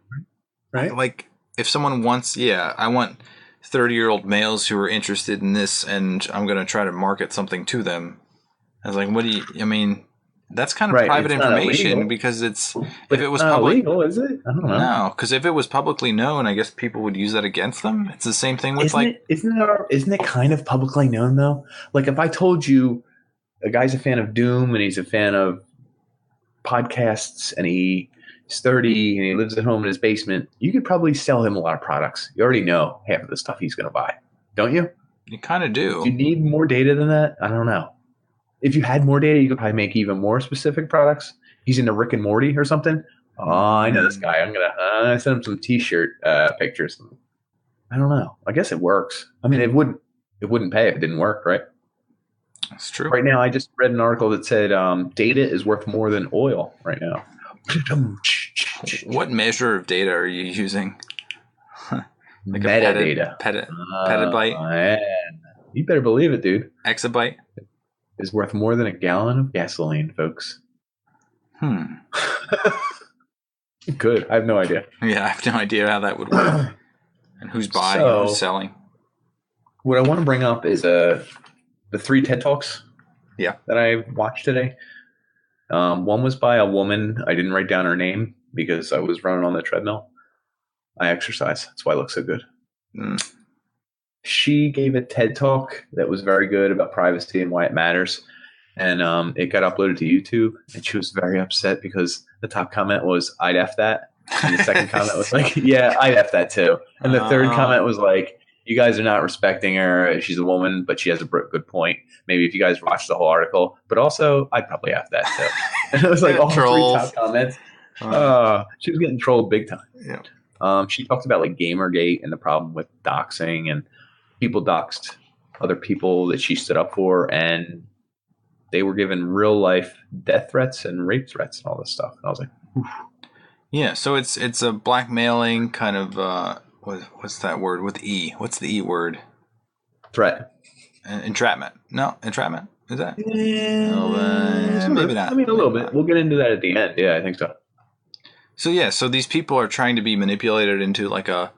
[SPEAKER 2] right?
[SPEAKER 1] Like if someone wants, I want 30-year-old males who are interested in this, and I'm going to try to market something to them. I was like, I mean, that's kind of private information because if it was public,
[SPEAKER 2] illegal, is it? I don't know.
[SPEAKER 1] No, because if it was publicly known, I guess people would use that against them. It's the same thing with
[SPEAKER 2] isn't it kind of publicly known though? Like if I told you a guy's a fan of Doom and he's a fan of podcasts and he's 30 and he lives at home in his basement, you could probably sell him a lot of products. You already know half of the stuff he's going to buy, don't you?
[SPEAKER 1] You kind of do.
[SPEAKER 2] Do you need more data than that? I don't know. If you had more data, you could probably make even more specific products. He's into Rick and Morty or something. Oh, I know this guy. I'm gonna send him some T-shirt pictures. I don't know. I guess it works. I mean, it wouldn't pay if it didn't work, right?
[SPEAKER 1] That's true.
[SPEAKER 2] Right now, I just read an article that said data is worth more than oil right now.
[SPEAKER 1] What measure of data are you using?
[SPEAKER 2] Like metadata.
[SPEAKER 1] Petabyte?
[SPEAKER 2] You better believe it, dude.
[SPEAKER 1] Exabyte?
[SPEAKER 2] Is worth more than a gallon of gasoline, folks. Good. I have no idea.
[SPEAKER 1] Yeah, I have no idea how that would work. And who's buying and who's selling.
[SPEAKER 2] What I want to bring up is the 3 TED Talks that I watched today. One was by a woman. I didn't write down her name because I was running on the treadmill. I exercise. That's why I look so good. She gave a TED Talk that was very good about privacy and why it matters. And it got uploaded to YouTube. And she was very upset because the top comment was, I'd F that. And the second comment was like, yeah, I'd F that too. And the third comment was like, you guys are not respecting her. She's a woman, but she has a good point. Maybe if you guys watch the whole article. But also, I'd probably F that too. And it was like all 3 top comments. She was getting trolled big time.
[SPEAKER 1] Yeah.
[SPEAKER 2] She talked about like Gamergate and the problem with doxing, and people doxed other people that she stood up for, and they were given real life death threats and rape threats and all this stuff. And I was like, oof.
[SPEAKER 1] Yeah, so it's a blackmailing kind of what's that word with E? What's the E word?
[SPEAKER 2] Threat.
[SPEAKER 1] Entrapment. No, entrapment. Is that?
[SPEAKER 2] Maybe not. I mean, a little bit. We'll get into that at the end. Yeah, I think so.
[SPEAKER 1] So these people are trying to be manipulated into like a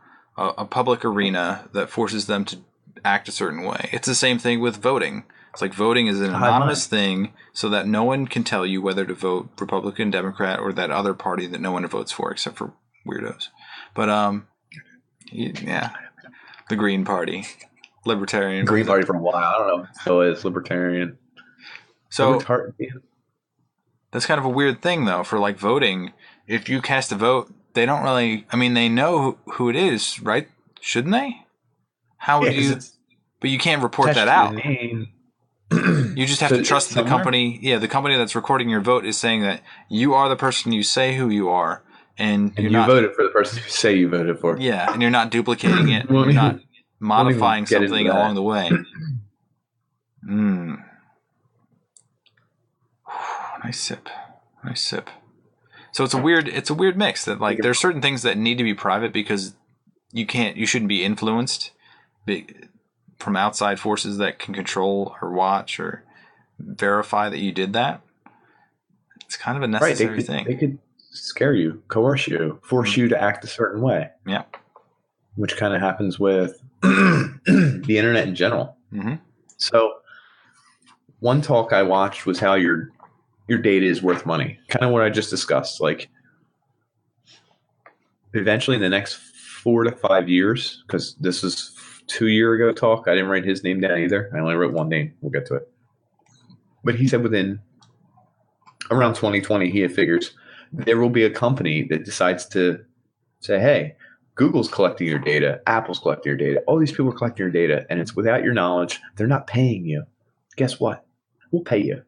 [SPEAKER 1] public arena that forces them to act a certain way. It's the same thing with voting. It's like voting is an anonymous thing so that no one can tell you whether to vote Republican, Democrat, or that other party that no one votes for except for weirdos. But, yeah. The Green Party. Libertarian.
[SPEAKER 2] Green Party for a while. I don't know. So it's libertarian.
[SPEAKER 1] So that's kind of a weird thing, though, for like voting. If you cast a vote, they don't really. I mean, they know who it is, right? Shouldn't they? How would you? But you can't report that out. You just have to trust the company. Yeah, the company that's recording your vote is saying that you are the person you say who you are, and you
[SPEAKER 2] voted for the person you say you voted for.
[SPEAKER 1] Yeah, and you're not duplicating it. You're not modifying something along the way. Nice sip. So it's a weird mix that like there's certain things that need to be private because you shouldn't be influenced from outside forces that can control or watch or verify that you did that. It's kind of a necessary thing.
[SPEAKER 2] They could scare you, coerce you, force you to act a certain way.
[SPEAKER 1] Yeah.
[SPEAKER 2] Which kind of happens with the internet in general.
[SPEAKER 1] Mm-hmm.
[SPEAKER 2] So one talk I watched was how your data is worth money. Kind of what I just discussed. Like eventually in the next 4 to 5 years, because this is 2 year ago talk. I didn't write his name down either. I only wrote one name. We'll get to it. But he said within around 2020, he figures there will be a company that decides to say, hey, Google's collecting your data. Apple's collecting your data. All these people are collecting your data, and it's without your knowledge. They're not paying you. Guess what? We'll pay you.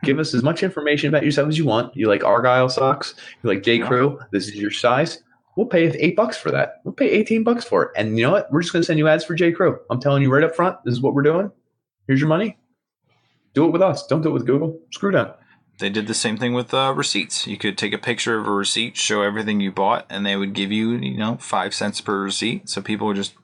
[SPEAKER 2] Give us as much information about yourself as you want. You like Argyle socks? You like J. Crew? This is your size. We'll pay $8 for that. We'll pay $18 for it. And you know what? We're just going to send you ads for J. Crew. I'm telling you right up front, this is what we're doing. Here's your money. Do it with us. Don't do it with Google. Screw them.
[SPEAKER 1] They did the same thing with receipts. You could take a picture of a receipt, show everything you bought, and they would give you, 5 cents per receipt. So people would just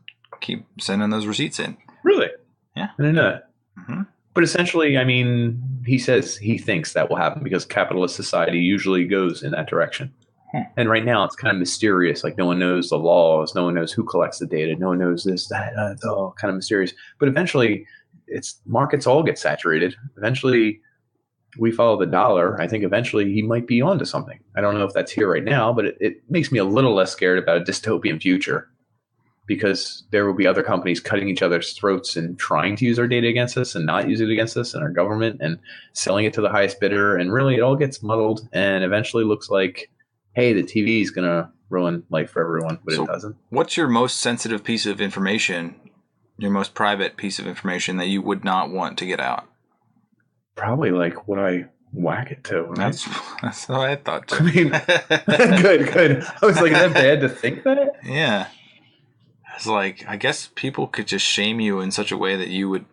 [SPEAKER 1] keep sending those receipts in.
[SPEAKER 2] Really?
[SPEAKER 1] Yeah.
[SPEAKER 2] I didn't know that.
[SPEAKER 1] Mm-hmm.
[SPEAKER 2] But essentially, I mean, he thinks that will happen because capitalist society usually goes in that direction. And right now it's kind of mysterious. Like no one knows the laws. No one knows who collects the data. No one knows this, that. It's all kind of mysterious. But eventually markets all get saturated. Eventually we follow the dollar. I think eventually he might be onto something. I don't know if that's here right now, but it makes me a little less scared about a dystopian future because there will be other companies cutting each other's throats and trying to use our data against us and not use it against us and our government and selling it to the highest bidder. And really it all gets muddled and eventually looks like, hey, the TV is going to ruin life for everyone, but it doesn't.
[SPEAKER 1] What's your most sensitive piece of information, your most private piece of information that you would not want to get out?
[SPEAKER 2] Probably like what I whack it to.
[SPEAKER 1] That's what I thought too.
[SPEAKER 2] I mean, good. I was like, is that bad to think that?
[SPEAKER 1] Yeah. It's like, I guess people could just shame you in such a way that you would.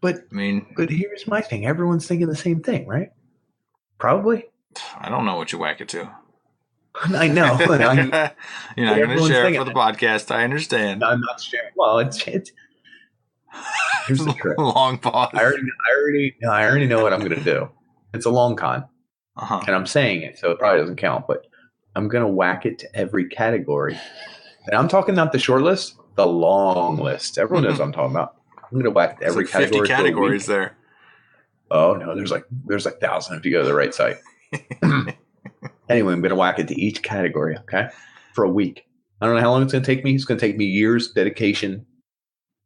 [SPEAKER 2] But here's my thing. Everyone's thinking the same thing, right? Probably.
[SPEAKER 1] I don't know what you whack it to.
[SPEAKER 2] I know.
[SPEAKER 1] You're not going to share it for the podcast. I understand.
[SPEAKER 2] No, I'm not sharing. Well, it's here's the trick.
[SPEAKER 1] Long pause.
[SPEAKER 2] I already know what I'm going to do. It's a long con,
[SPEAKER 1] and
[SPEAKER 2] I'm saying it, so it probably doesn't count. But I'm going to whack it to every category, and I'm talking not the short list, the long list. Everyone knows what I'm talking about. I'm going to whack it to every category.
[SPEAKER 1] 50 categories there.
[SPEAKER 2] Oh no, there's like 1,000 if you go to the right site. Anyway, I'm going to whack it to each category, okay, for a week. I don't know how long it's going to take me. It's going to take me years, dedication.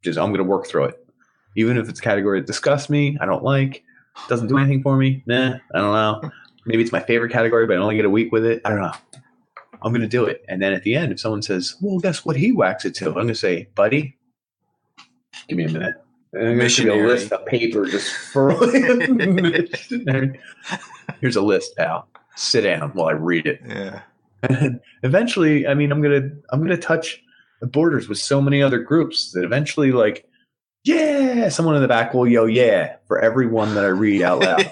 [SPEAKER 2] Just I'm going to work through it. Even if it's a category that disgusts me, I don't like, doesn't do anything for me. I don't know. Maybe it's my favorite category, but I only get a week with it. I don't know. I'm going to do it. And then at the end, if someone says, well, guess what he whacks it to? I'm going to say, buddy, give me a minute. And I'm going to give you a list of paper just for here's a list, pal. Sit down while I read it.
[SPEAKER 1] Yeah.
[SPEAKER 2] And eventually, I mean, I'm gonna touch the borders with so many other groups that eventually, like, yeah, someone in the back will yell, yeah, for every one that I read out loud.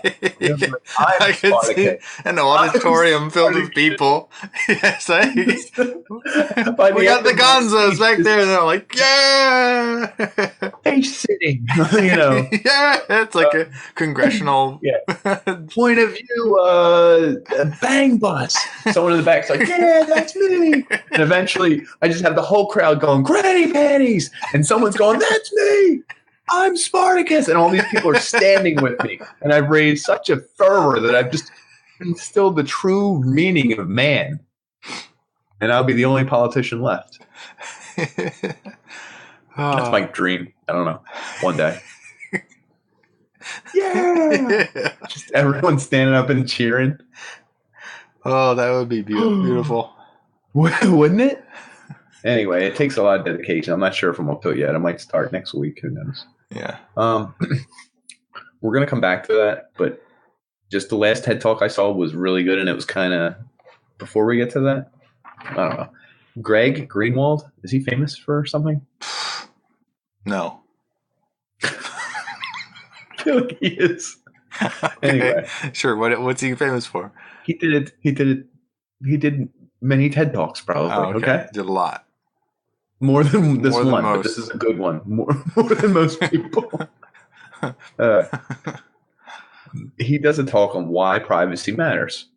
[SPEAKER 1] I can see an auditorium filled with people. Yes, we got the gonzos back there, and they're like, yeah,
[SPEAKER 2] page sitting,
[SPEAKER 1] yeah, it's like a congressional
[SPEAKER 2] point of view, bang bus. Someone in the back's like, yeah, that's me. And eventually, I just have the whole crowd going, granny panties, and someone's going, that's me. I'm Spartacus, and all these people are standing with me, and I've raised such a fervor that I've just instilled the true meaning of man, and I'll be the only politician left. That's my dream. I don't know. One day. Yeah. Just everyone standing up and cheering.
[SPEAKER 1] Oh, that would be beautiful.
[SPEAKER 2] Wouldn't it? Anyway, it takes a lot of dedication. I'm not sure if I'm up to it yet. I might start next week. Who knows?
[SPEAKER 1] Yeah.
[SPEAKER 2] We're going to come back to that, but just the last TED Talk I saw was really good, and it was kind of, before we get to that, I don't know. Greg Greenwald, is he famous for something?
[SPEAKER 1] No.
[SPEAKER 2] I feel like he is.
[SPEAKER 1] Okay.
[SPEAKER 2] Anyway.
[SPEAKER 1] Sure. What's he famous for?
[SPEAKER 2] He did many TED Talks, probably.
[SPEAKER 1] Oh,
[SPEAKER 2] okay.
[SPEAKER 1] Did a lot.
[SPEAKER 2] More than this
[SPEAKER 1] More than
[SPEAKER 2] one,
[SPEAKER 1] most.
[SPEAKER 2] but this is a good one. More than most people. He does a talk on why privacy matters.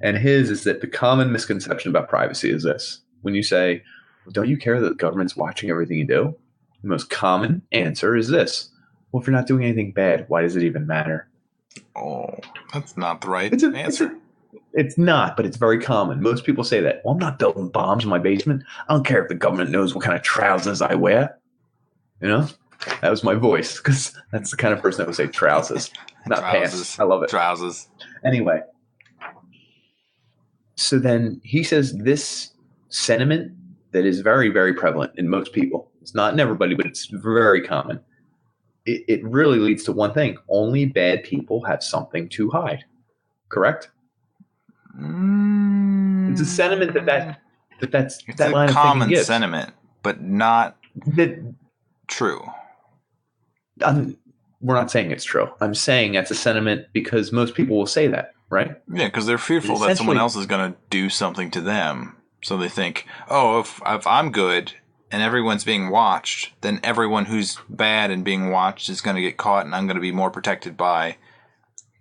[SPEAKER 2] And his is that the common misconception about privacy is this. When you say, don't you care that the government's watching everything you do? The most common answer is this. Well, if you're not doing anything bad, why does it even matter?
[SPEAKER 1] Oh, that's not the right
[SPEAKER 2] answer. It's not, but it's very common. Most people say that. Well, I'm not building bombs in my basement. I don't care if the government knows what kind of trousers I wear. You know? That was my voice, because that's the kind of person that would say trousers, not pants. I love it.
[SPEAKER 1] Trousers.
[SPEAKER 2] Anyway. So then he says this sentiment that is very, very prevalent in most people. It's not in everybody, but it's very common. It really leads to one thing. Only bad people have something to hide. Correct? It's a sentiment that's
[SPEAKER 1] it's
[SPEAKER 2] that
[SPEAKER 1] a
[SPEAKER 2] line
[SPEAKER 1] common
[SPEAKER 2] of thinking gives.
[SPEAKER 1] sentiment, but not true.
[SPEAKER 2] We're not saying it's true. I'm saying that's a sentiment because most people will say that, right?
[SPEAKER 1] Yeah, because they're fearful that someone else is going to do something to them. So they think, oh, if I'm good and everyone's being watched, then everyone who's bad and being watched is going to get caught, and I'm going to be more protected by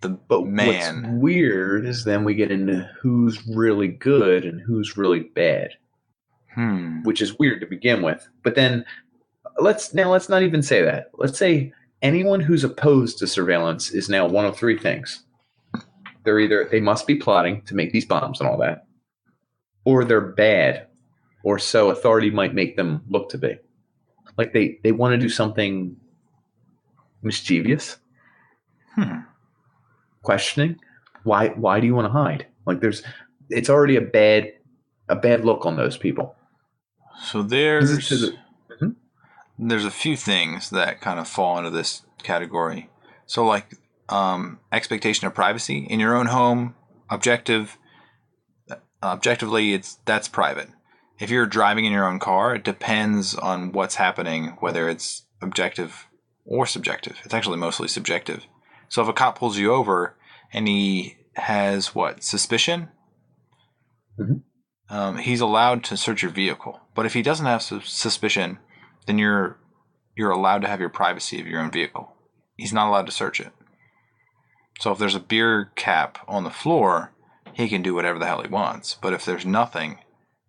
[SPEAKER 1] the man.
[SPEAKER 2] What's weird is then we get into who's really good and who's really bad, which is weird to begin with. But then let's not even say that. Let's say anyone who's opposed to surveillance is now one of three things. They must be plotting to make these bombs and all that, or they're bad, or so authority might make them look to be. Like they want to do something mischievous. Questioning, why do you want to hide? Like it's already a bad look on those people.
[SPEAKER 1] So there's a few things that kind of fall into this category. So like expectation of privacy in your own home, objectively that's private. If you're driving in your own car, it depends on what's happening, whether it's objective or subjective. It's actually mostly subjective. So if a cop pulls you over and he has suspicion, he's allowed to search your vehicle. But if he doesn't have suspicion, then you're allowed to have your privacy of your own vehicle. He's not allowed to search it. So if there's a beer cap on the floor, he can do whatever the hell he wants. But if there's nothing,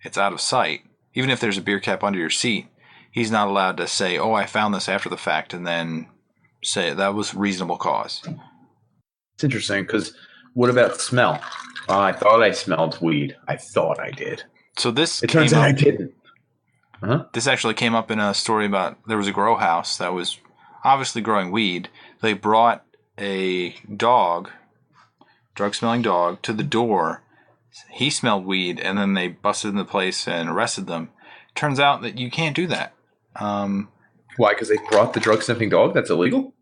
[SPEAKER 1] it's out of sight. Even if there's a beer cap under your seat, he's not allowed to say, oh, I found this after the fact, and then say that was reasonable cause.
[SPEAKER 2] It's interesting because what about smell? Oh, I thought I smelled weed. I thought I did.
[SPEAKER 1] So it
[SPEAKER 2] turns out I didn't.
[SPEAKER 1] This actually came up in a story about there was a grow house that was obviously growing weed. They brought a drug-smelling dog, to the door. He smelled weed, and then they busted in the place and arrested them. Turns out that you can't do that.
[SPEAKER 2] Why? Because they brought the drug-sniffing dog? That's illegal?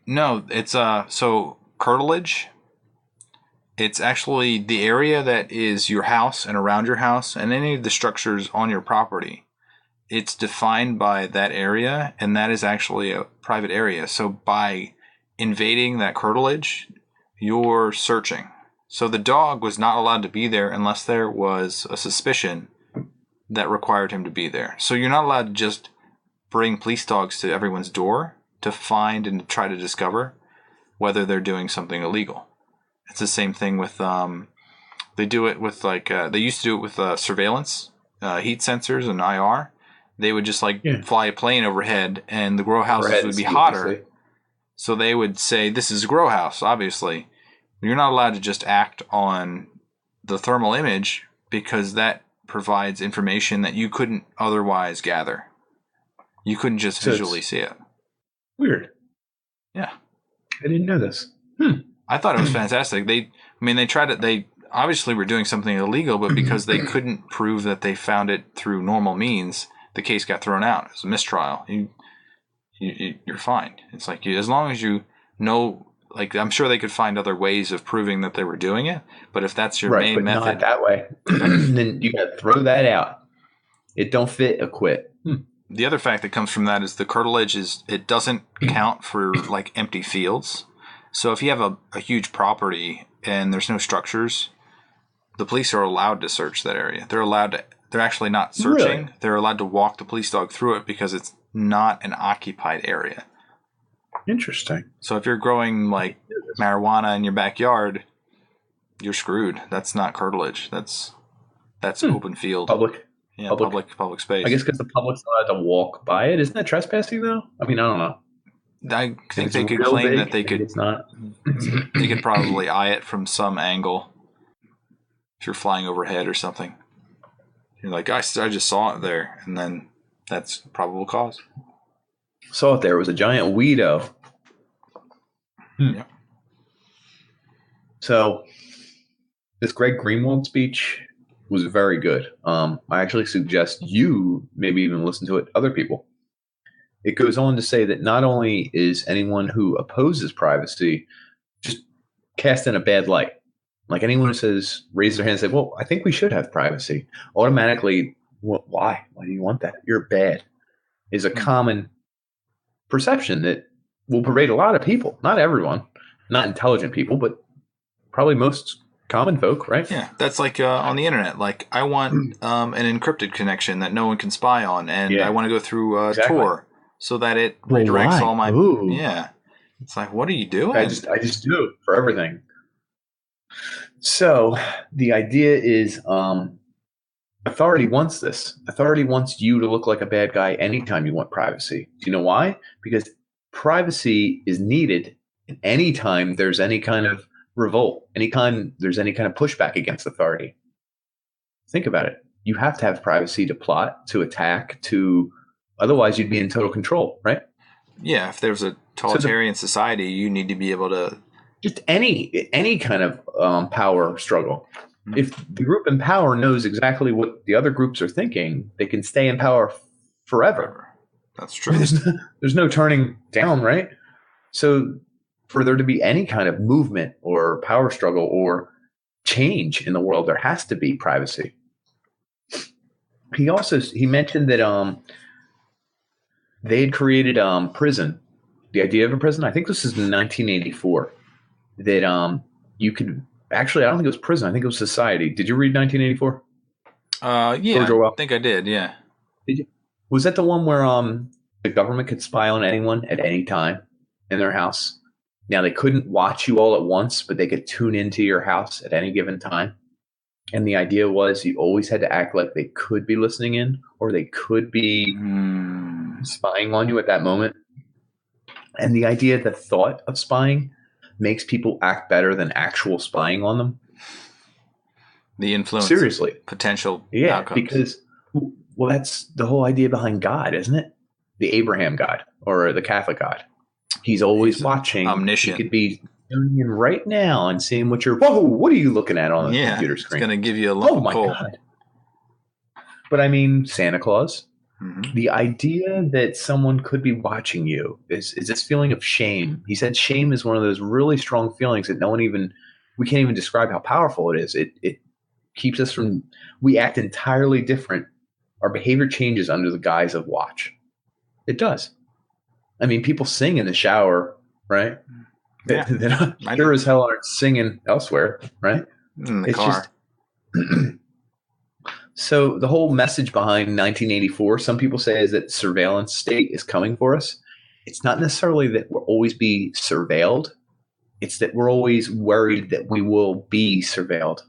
[SPEAKER 1] No, it's so curtilage. It's actually the area that is your house and around your house and any of the structures on your property. It's defined by that area, and that is actually a private area. So by invading that curtilage, you're searching. So the dog was not allowed to be there unless there was a suspicion that required him to be there. So you're not allowed to just bring police dogs to everyone's door to find and try to discover whether they're doing something illegal. It's the same thing with they do it with they used to do it with surveillance, heat sensors and IR. They would just fly a plane overhead, and the grow houses would be hotter. So they would say, this is a grow house, obviously. You're not allowed to just act on the thermal image because that provides information that you couldn't otherwise gather. You couldn't just visually see it.
[SPEAKER 2] Weird.
[SPEAKER 1] Yeah.
[SPEAKER 2] I didn't know this.
[SPEAKER 1] I thought it was fantastic. They obviously were doing something illegal, but because they couldn't prove that they found it through normal means, the case got thrown out. It was a mistrial. You're fine. It's like, as long as you know, like, I'm sure they could find other ways of proving that they were doing it, but if that's your main method,
[SPEAKER 2] not that way, then you got to throw that out. It don't fit, acquit.
[SPEAKER 1] The other fact that comes from that is the curtilage it doesn't count for like empty fields. So if you have a huge property and there's no structures, the police are allowed to search that area. They're actually not searching.
[SPEAKER 2] Really?
[SPEAKER 1] They're allowed to walk the police dog through it because it's not an occupied area.
[SPEAKER 2] Interesting.
[SPEAKER 1] So if you're growing like marijuana in your backyard, you're screwed. That's not curtilage. That's open field.
[SPEAKER 2] Public.
[SPEAKER 1] Yeah, public space.
[SPEAKER 2] I guess because the public's not allowed to walk by it. Isn't that trespassing though? I mean, I don't know.
[SPEAKER 1] I think they could claim that they could.
[SPEAKER 2] It's not.
[SPEAKER 1] They could probably eye it from some angle. If you're flying overhead or something, you're like, I just saw it there, and then that's probable cause.
[SPEAKER 2] Saw it there. It was a giant weedo.
[SPEAKER 1] Yeah.
[SPEAKER 2] So this Greg Greenwald speech was very good. I actually suggest you maybe even listen to it, other people. It goes on to say that not only is anyone who opposes privacy just cast in a bad light, like anyone who says, raise their hand and say, well, I think we should have privacy, automatically, why? Why do you want that? You're bad, is a common perception that will pervade a lot of people. Not everyone, not intelligent people, but probably most common folk, right?
[SPEAKER 1] Yeah, that's like on the internet. Like, I want an encrypted connection that no one can spy on, and I want to go through Tor so that it redirects all my.
[SPEAKER 2] Ooh.
[SPEAKER 1] Yeah, it's like, what are you doing?
[SPEAKER 2] I just do it for everything. So the idea is, authority wants this. Authority wants you to look like a bad guy anytime you want privacy. Do you know why? Because privacy is needed anytime there's any kind of revolt, anytime there's any kind of pushback against authority. Think about it. You have to have privacy to plot, to attack, otherwise you'd be in total control, right?
[SPEAKER 1] Yeah, if there's a totalitarian society, you need to be able to...
[SPEAKER 2] Just any kind of power struggle. Mm-hmm. If the group in power knows exactly what the other groups are thinking, they can stay in power forever.
[SPEAKER 1] That's true.
[SPEAKER 2] There's no turning down, right? So for there to be any kind of movement or power struggle or change in the world, there has to be privacy. He mentioned that they had created prison, the idea of a prison. I think this is in 1984. That you could actually, I don't think it was prison. I think it was society. Did you read 1984?
[SPEAKER 1] Yeah, I think I did. Yeah.
[SPEAKER 2] Did you? Was that the one where the government could spy on anyone at any time in their house? Now, they couldn't watch you all at once, but they could tune into your house at any given time. And the idea was you always had to act like they could be listening in or they could be spying on you at that moment. And the idea, the thought of spying makes people act better than actual spying on them.
[SPEAKER 1] The influence.
[SPEAKER 2] Seriously.
[SPEAKER 1] Potential outcomes.
[SPEAKER 2] Because, well, that's the whole idea behind God, isn't it? The Abraham God or the Catholic God. He's always watching.
[SPEAKER 1] Omniscient.
[SPEAKER 2] He could be tuning in right now and seeing what are you looking at on the computer screen?
[SPEAKER 1] It's going to give you a lump of coal.
[SPEAKER 2] God. But I mean, Santa Claus.
[SPEAKER 1] Mm-hmm.
[SPEAKER 2] The idea that someone could be watching you is this feeling of shame. He said shame is one of those really strong feelings that we can't even describe how powerful it is. It keeps us from, we act entirely different. Our behavior changes under the guise of watch. It does. I mean, people sing in the shower, right?
[SPEAKER 1] Yeah.
[SPEAKER 2] They sure as hell aren't singing elsewhere, right?
[SPEAKER 1] In the car.
[SPEAKER 2] So the whole message behind 1984, some people say, is that surveillance state is coming for us. It's not necessarily that we'll always be surveilled. It's that we're always worried that we will be surveilled.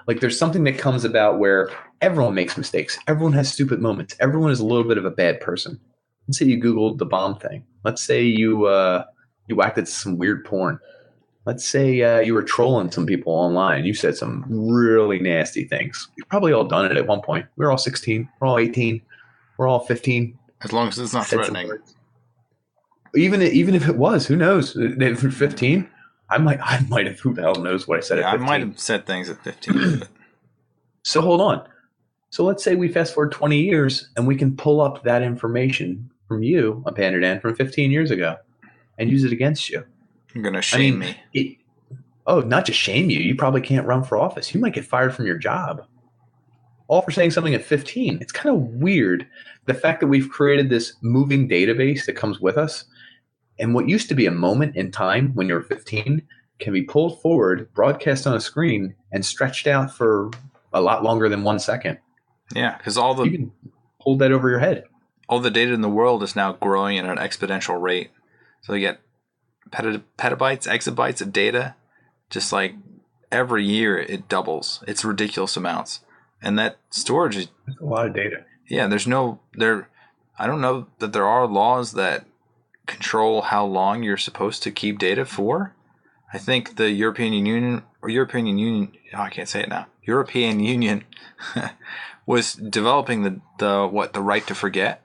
[SPEAKER 2] Like there's something that comes about where everyone makes mistakes. Everyone has stupid moments. Everyone is a little bit of a bad person. Let's say you Googled the bomb thing. Let's say you acted some weird porn. let's say you were trolling some people online. You said some really nasty things. You've probably all done it at one point. We're all 16. We're all 18. We're all 15.
[SPEAKER 1] As long as it's not threatening.
[SPEAKER 2] Even if it was, who knows? At 15, I might have. Who the hell knows what I said at 15?
[SPEAKER 1] I might have said things at 15. But.
[SPEAKER 2] So hold on. So let's say we fast forward 20 years and we can pull up that information from you, a pander Dan, from 15 years ago and use it against you.
[SPEAKER 1] You're going to shame me.
[SPEAKER 2] Not just shame you. You probably can't run for office. You might get fired from your job. All for saying something at 15. It's kind of weird. The fact that we've created this moving database that comes with us, and what used to be a moment in time when you're 15 can be pulled forward, broadcast on a screen, and stretched out for a lot longer than 1 second.
[SPEAKER 1] Yeah, because
[SPEAKER 2] you can hold that over your head.
[SPEAKER 1] All the data in the world is now growing at an exponential rate. So you get petabytes, exabytes of data. Just like every year it doubles. It's ridiculous amounts. And that storage is
[SPEAKER 2] a lot of data.
[SPEAKER 1] Yeah, I don't know that there are laws that control how long you're supposed to keep data for. I think the European Union, I can't say it now. European Union was developing the right to forget,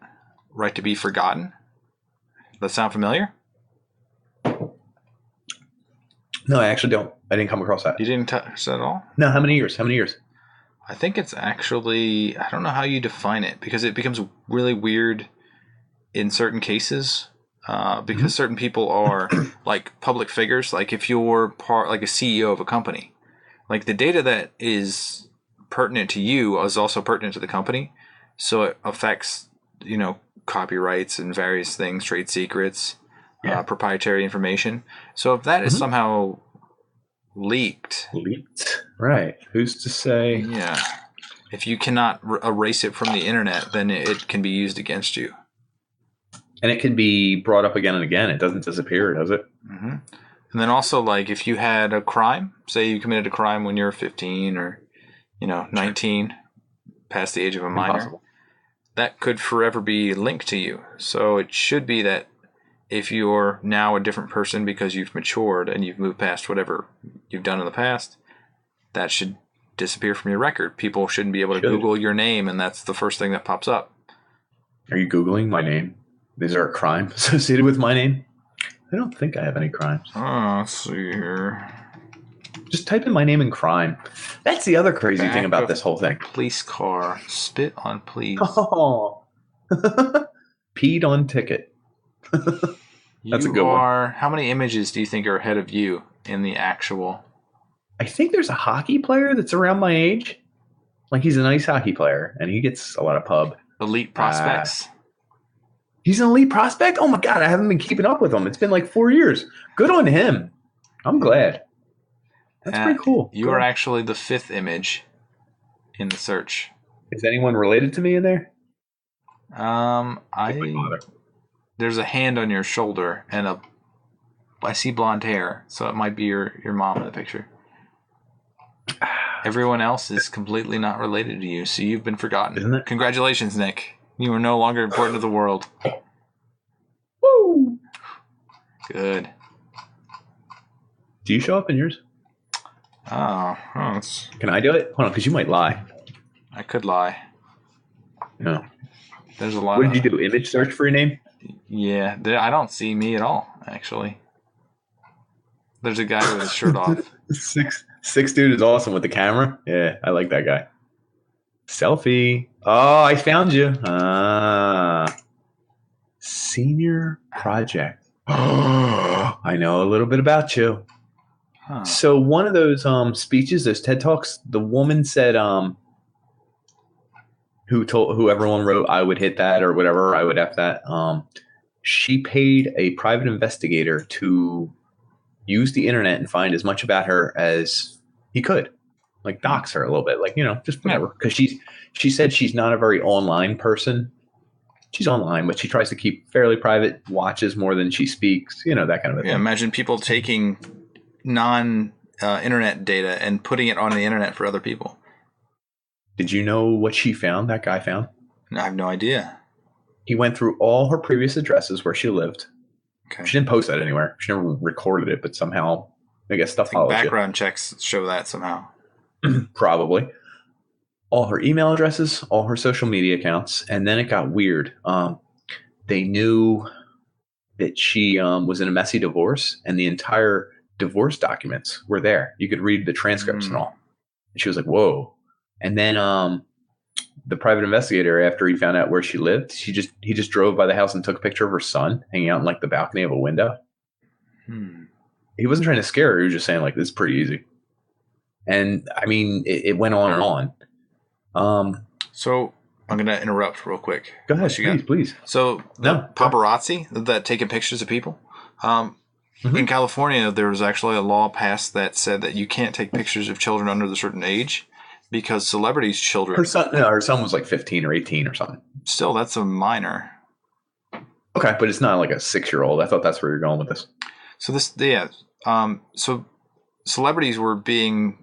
[SPEAKER 1] right to be forgotten. Does that sound familiar?
[SPEAKER 2] No, I actually don't. I didn't come across that.
[SPEAKER 1] You didn't touch that at all?
[SPEAKER 2] No, how many years?
[SPEAKER 1] I think it's actually, I don't know how you define it, because it becomes really weird in certain cases, because certain people are like public figures. Like if you're like a CEO of a company, like the data that is pertinent to you is also pertinent to the company. So it affects, copyrights and various things, trade secrets, proprietary information. So if that is somehow leaked,
[SPEAKER 2] right? Who's to say?
[SPEAKER 1] Yeah, if you cannot erase it from the internet, then it can be used against you,
[SPEAKER 2] and it can be brought up again and again. It doesn't disappear, does it?
[SPEAKER 1] Mm-hmm. And then also, like if you had a crime, say you committed a crime when you're 15 or 19, past the age of a minor,
[SPEAKER 2] Impossible.
[SPEAKER 1] That could forever be linked to you. So it should be that if you're now a different person because you've matured and you've moved past whatever you've done in the past, that should disappear from your record. People shouldn't be able to Google your name, and that's the first thing that pops up.
[SPEAKER 2] Are you Googling my name? Is there a crime associated with my name? I don't think I have any crimes.
[SPEAKER 1] Let's see here.
[SPEAKER 2] Just type in my name in crime. That's the other crazy thing about this whole thing.
[SPEAKER 1] Police car. Spit on please.
[SPEAKER 2] Oh. Peed on ticket. That's a good one.
[SPEAKER 1] How many images do you think are ahead of you in the actual?
[SPEAKER 2] I think there's a hockey player that's around my age. Like he's a nice hockey player, and he gets a lot of pub.
[SPEAKER 1] Elite prospects.
[SPEAKER 2] He's an elite prospect? Oh my God, I haven't been keeping up with him. It's been like 4 years. Good on him. I'm glad. That's pretty cool.
[SPEAKER 1] You are actually the 5th image in the search.
[SPEAKER 2] Is anyone related to me in there?
[SPEAKER 1] There's a hand on your shoulder and I see blonde hair, so it might be your mom in the picture. Everyone else is completely not related to you, so you've been forgotten.
[SPEAKER 2] Isn't it?
[SPEAKER 1] Congratulations, Nick. You are no longer important to the world.
[SPEAKER 2] Woo!
[SPEAKER 1] Good.
[SPEAKER 2] Do you show up in yours? Can I do it? Hold on, because you might lie.
[SPEAKER 1] I could lie.
[SPEAKER 2] No.
[SPEAKER 1] There's a lot.
[SPEAKER 2] What did you do? Image search for your name?
[SPEAKER 1] Yeah, I don't see me at all, actually. There's a guy with his shirt off.
[SPEAKER 2] Six dude is awesome with the camera. Yeah, I like that guy. Selfie. Oh, I found you. Senior project. Oh, I know a little bit about you.
[SPEAKER 1] Huh.
[SPEAKER 2] So one of those speeches, those TED Talks, the woman said, who everyone wrote, I would hit that or whatever, I would F that. She paid a private investigator to use the internet and find as much about her as he could, like dox her a little bit, like, just whatever. Because she said she's not a very online person. She's online, but she tries to keep fairly private, watches more than she speaks, that kind of a thing.
[SPEAKER 1] Yeah, imagine people taking non-internet data and putting it on the internet for other people.
[SPEAKER 2] Did you know what she found, that guy found?
[SPEAKER 1] I have no idea.
[SPEAKER 2] He went through all her previous addresses where she lived.
[SPEAKER 1] Okay.
[SPEAKER 2] She didn't post that anywhere. She never recorded it, but somehow I guess
[SPEAKER 1] I
[SPEAKER 2] stuff
[SPEAKER 1] think
[SPEAKER 2] follows you.
[SPEAKER 1] background checks show that somehow.
[SPEAKER 2] Probably. All her email addresses, all her social media accounts, and then it got weird. They knew that she was in a messy divorce, and the entire divorce documents were there. You could read the transcripts and all. And she was like, "Whoa!" And then the private investigator, after he found out where she lived, he just drove by the house and took a picture of her son hanging out in like the balcony of a window. He wasn't trying to scare her. He was just saying like, "This is pretty easy." And I mean, it went on and on.
[SPEAKER 1] So I'm going to interrupt real quick.
[SPEAKER 2] Go ahead, please.
[SPEAKER 1] So the paparazzi that taking pictures of people, in California, there was actually a law passed that said that you can't take pictures of children under a certain age because celebrities' children.
[SPEAKER 2] Her son was like 15 or 18 or something.
[SPEAKER 1] Still, that's a minor.
[SPEAKER 2] Okay, but it's not like a 6-year-old. I thought that's where you're going with this.
[SPEAKER 1] So so celebrities were being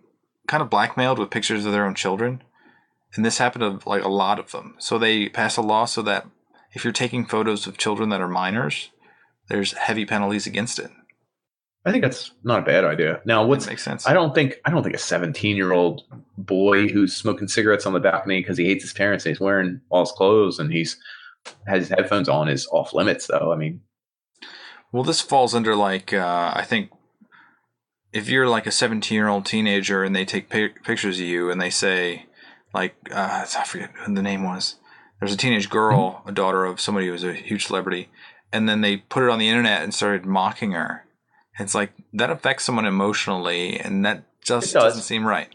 [SPEAKER 1] kind of blackmailed with pictures of their own children. And this happened to like a lot of them. So they passed a law so that if you're taking photos of children that are minors, there's heavy penalties against it.
[SPEAKER 2] I think that's not a bad idea. Now,
[SPEAKER 1] That makes sense.
[SPEAKER 2] I don't think a 17-year-old boy who's smoking cigarettes on the balcony because he hates his parents and he's wearing all his clothes and has his headphones on is off limits, though. I mean,
[SPEAKER 1] well, this falls under like I think if you're like a 17-year-old teenager and they take pictures of you and they say like I forget who the name was. There's a teenage girl, a daughter of somebody who was a huge celebrity, and then they put it on the internet and started mocking her. It's like that affects someone emotionally, and that just doesn't seem right.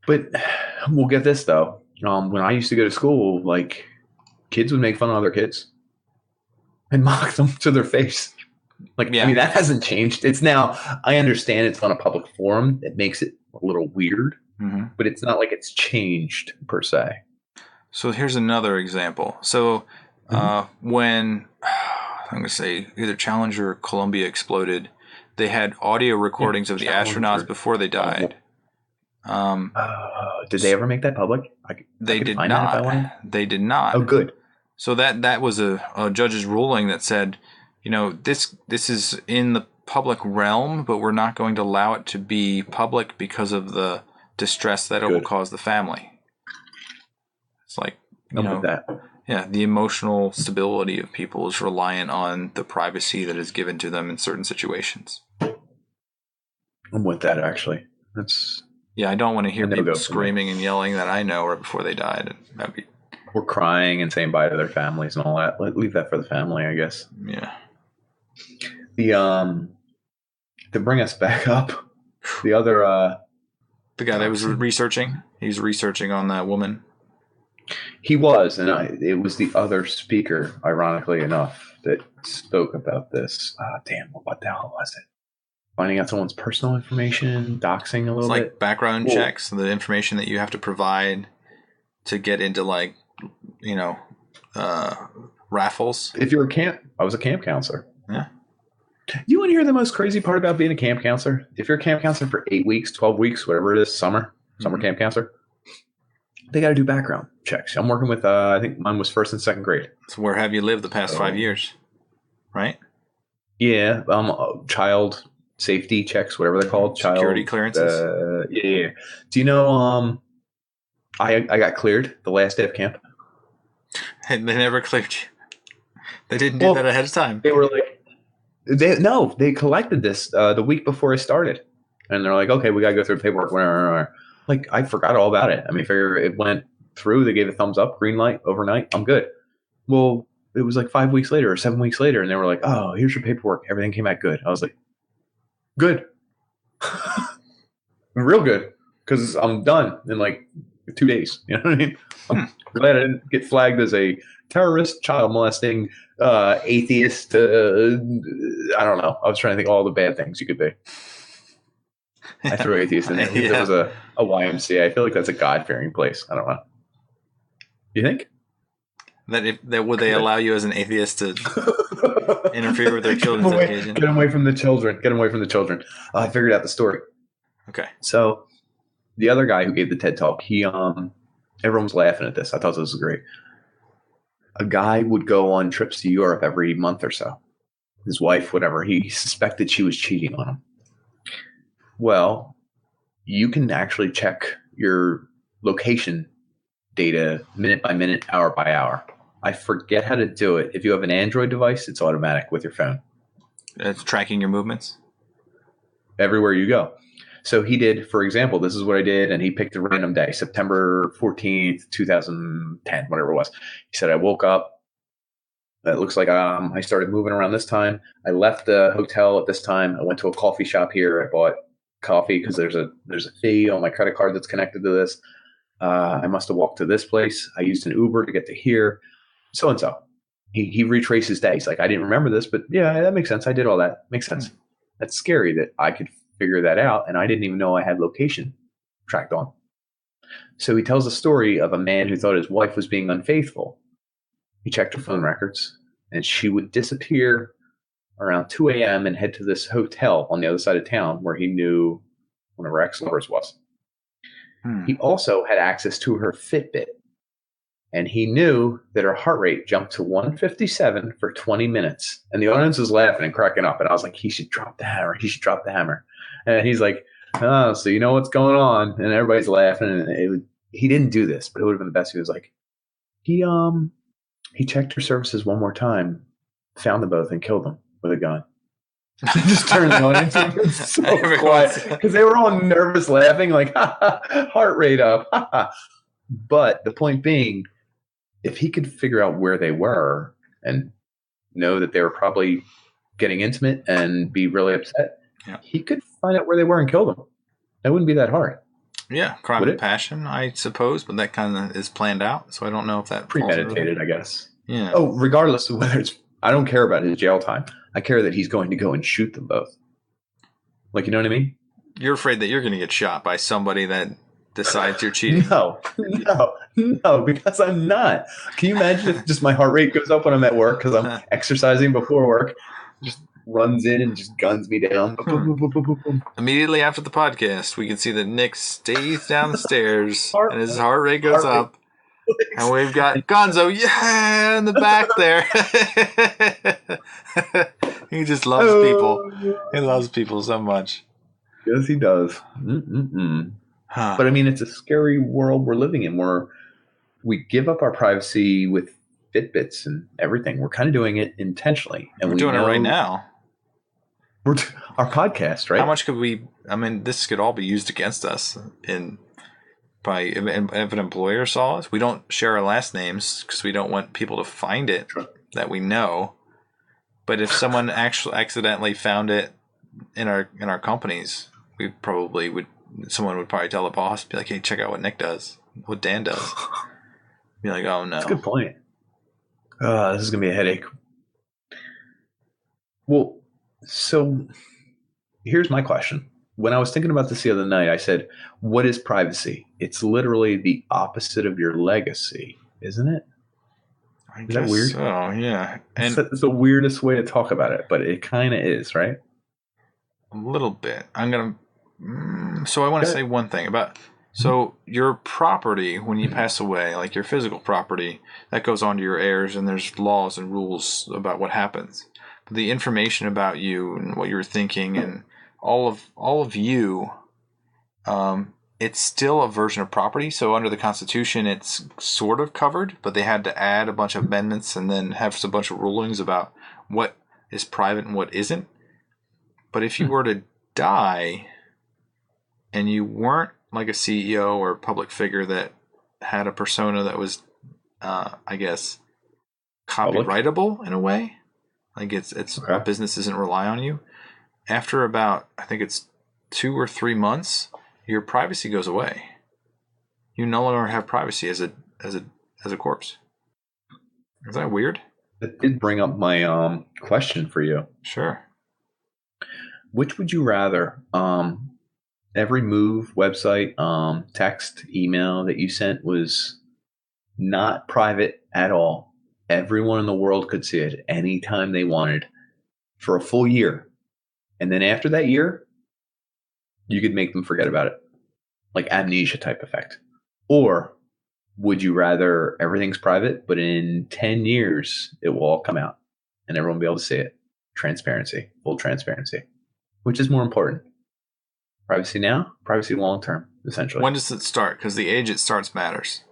[SPEAKER 2] But we'll get this though. When I used to go to school, like kids would make fun of other kids and mock them to their face. Like, I mean, that hasn't changed. It's now, I understand it's on a public forum. It makes it a little weird, but it's not like it's changed per se.
[SPEAKER 1] So here's another example. So when, I'm going to say either Challenger or Columbia exploded, they had audio recordings of the astronauts before they died.
[SPEAKER 2] Did they ever make that public?
[SPEAKER 1] They did not. They did not.
[SPEAKER 2] Oh, good.
[SPEAKER 1] So that was a judge's ruling that said, you know, this is in the public realm, but we're not going to allow it to be public because of the distress that it will cause the family. It's like, you know, the emotional stability of people is reliant on the privacy that is given to them in certain situations.
[SPEAKER 2] I'm with that, actually.
[SPEAKER 1] I don't want to hear people screaming and yelling that I know right before they died. That'd be...
[SPEAKER 2] Or crying and saying bye to their families and all that. Leave that for the family, I guess.
[SPEAKER 1] Yeah.
[SPEAKER 2] To bring us back up, the other
[SPEAKER 1] the guy that was researching, he's researching on that woman.
[SPEAKER 2] He was, and it was the other speaker, ironically enough, that spoke about this. Damn, what the hell was it? Finding out someone's personal information, doxing a little bit. It's like
[SPEAKER 1] background checks, the information that you have to provide to get into, like, you know, raffles.
[SPEAKER 2] If you're I was a camp counselor.
[SPEAKER 1] Yeah.
[SPEAKER 2] You want to hear the most crazy part about being a camp counselor? If you're a camp counselor for 8 weeks, 12 weeks, whatever it is, summer camp counselor, they got to do background checks. I'm working with, I think mine was 1st and 2nd grade.
[SPEAKER 1] So where have you lived the past 5 years? Right?
[SPEAKER 2] Yeah. Child safety checks, whatever they're called.
[SPEAKER 1] Security clearances.
[SPEAKER 2] Yeah. Do you know, I got cleared the last day of camp.
[SPEAKER 1] And they never cleared you. They didn't do that ahead of time.
[SPEAKER 2] They were like, they collected this the week before I started. And they're like, okay, we got to go through paperwork. Whatever. Like, I forgot all about it. I mean, it went through. They gave a thumbs up, green light, overnight. I'm good. Well, it was like 5 weeks later or 7 weeks later. And they were like, oh, here's your paperwork. Everything came back good. I was like, good. Real good. Because I'm done in like 2 days. You know what I mean? I'm glad I didn't get flagged as a terrorist, child molesting, atheist. I don't know. I was trying to think of all the bad things you could be. I threw atheist in there. It was a YMCA. I feel like that's a God-fearing place. I don't know. You think?
[SPEAKER 1] That would they allow you as an atheist to interfere with their children's education?
[SPEAKER 2] Get them away from the children. Get them away from the children. I figured out the story.
[SPEAKER 1] Okay.
[SPEAKER 2] So the other guy who gave the TED Talk, everyone was laughing at this. I thought this was great. A guy would go on trips to Europe every month or so. His wife, whatever, he suspected she was cheating on him. Well, you can actually check your location data minute by minute, hour by hour. I forget how to do it. If you have an Android device, it's automatic with your phone.
[SPEAKER 1] It's tracking your movements?
[SPEAKER 2] Everywhere you go. So he did, for example, this is what I did, and he picked a random day, September 14th, 2010, whatever it was. He said, I woke up. It looks like I started moving around this time. I left the hotel at this time. I went to a coffee shop here. I bought coffee because there's a fee on my credit card that's connected to this. I must have walked to this place. I used an Uber to get to here, so and so. He retraced his day. He's like, I didn't remember this, but yeah, that makes sense. I did all that. Makes sense. That's scary that I could figure that out, and I didn't even know I had location tracked on. So he tells a story of a man who thought his wife was being unfaithful. He checked her phone records, and she would disappear around 2 a.m. and head to this hotel on the other side of town where he knew one of her ex-lovers was. He also had access to her Fitbit, and he knew that her heart rate jumped to 157 for 20 minutes. And the audience was laughing and cracking up, and I was like, he should drop the hammer. He should drop the hammer. And he's like, oh, so you know what's going on? And everybody's laughing. And he didn't do this, but it would have been the best. He was like, he checked her services one more time, found them both, and killed them with a gun. Just turned the audience into so quiet because they were all nervous, laughing, like, ha, ha, heart rate up. Ha, ha. But the point being, if he could figure out where they were and know that they were probably getting intimate and be really upset, he could find out where they were and kill them. That wouldn't be that hard.
[SPEAKER 1] Yeah, crime and passion, I suppose, but that kind of is planned out, so I don't know if that
[SPEAKER 2] premeditated, I guess.
[SPEAKER 1] Yeah.
[SPEAKER 2] Oh, regardless of whether it's, I don't care about his jail time. I care that he's going to go and shoot them both. Like, you know what I mean?
[SPEAKER 1] You're afraid that you're going to get shot by somebody that decides you're cheating.
[SPEAKER 2] No, because I'm not. Can you imagine if just my heart rate goes up when I'm at work because I'm exercising before work? Just runs in and just guns me down.
[SPEAKER 1] Immediately after the podcast, we can see that Nick stays down the stairs and his heart rate goes up. And we've got Gonzo, in the back there. He just loves people. He loves people so much.
[SPEAKER 2] Yes, he does. But I mean, it's a scary world we're living in where we give up our privacy with Fitbits and everything. We're kind of doing it intentionally. And
[SPEAKER 1] we're doing it right now.
[SPEAKER 2] Our podcast, right?
[SPEAKER 1] How much could we, I mean, this could all be used against us if an employer saw us. We don't share our last names because we don't want people to find it that we know. But if someone actually accidentally found it in our companies, we probably would. Someone would probably tell the boss, be like, "Hey, check out what Nick does, what Dan does." Be like, "Oh no."
[SPEAKER 2] That's a good point. This is gonna be a headache. Well, so here's my question. When I was thinking about this the other night, I said, what is privacy? It's literally the opposite of your legacy, isn't it? Is that weird?
[SPEAKER 1] Oh, yeah. And
[SPEAKER 2] it's the weirdest way to talk about it, but it kind of is, right?
[SPEAKER 1] A little bit. So I want to say one thing about, so your property, when you pass away, like your physical property, that goes on to your heirs, and there's laws and rules about what happens. But the information about you and what you were thinking and all of you, it's still a version of property. So under the Constitution, it's sort of covered, but they had to add a bunch of amendments and then have a bunch of rulings about what is private and what isn't. But if you were to die and you weren't like a CEO or a public figure that had a persona that was, I guess, copyrightable in a way, like it's a business doesn't rely on you. After about, I think it's 2 or 3 months, your privacy goes away. You no longer have privacy as a corpse. Is that weird?
[SPEAKER 2] It did bring up my question for you.
[SPEAKER 1] Sure.
[SPEAKER 2] Which would you rather? Every move, website, text, email that you sent was not private at all. Everyone in the world could see it anytime they wanted for a full year. And then after that year, you could make them forget about it. Like amnesia type effect. Or would you rather everything's private, but in 10 years, it will all come out and everyone will be able to see it? Transparency, full transparency. Which is more important? Privacy now, privacy long term, essentially.
[SPEAKER 1] When does it start? Because the age it starts matters.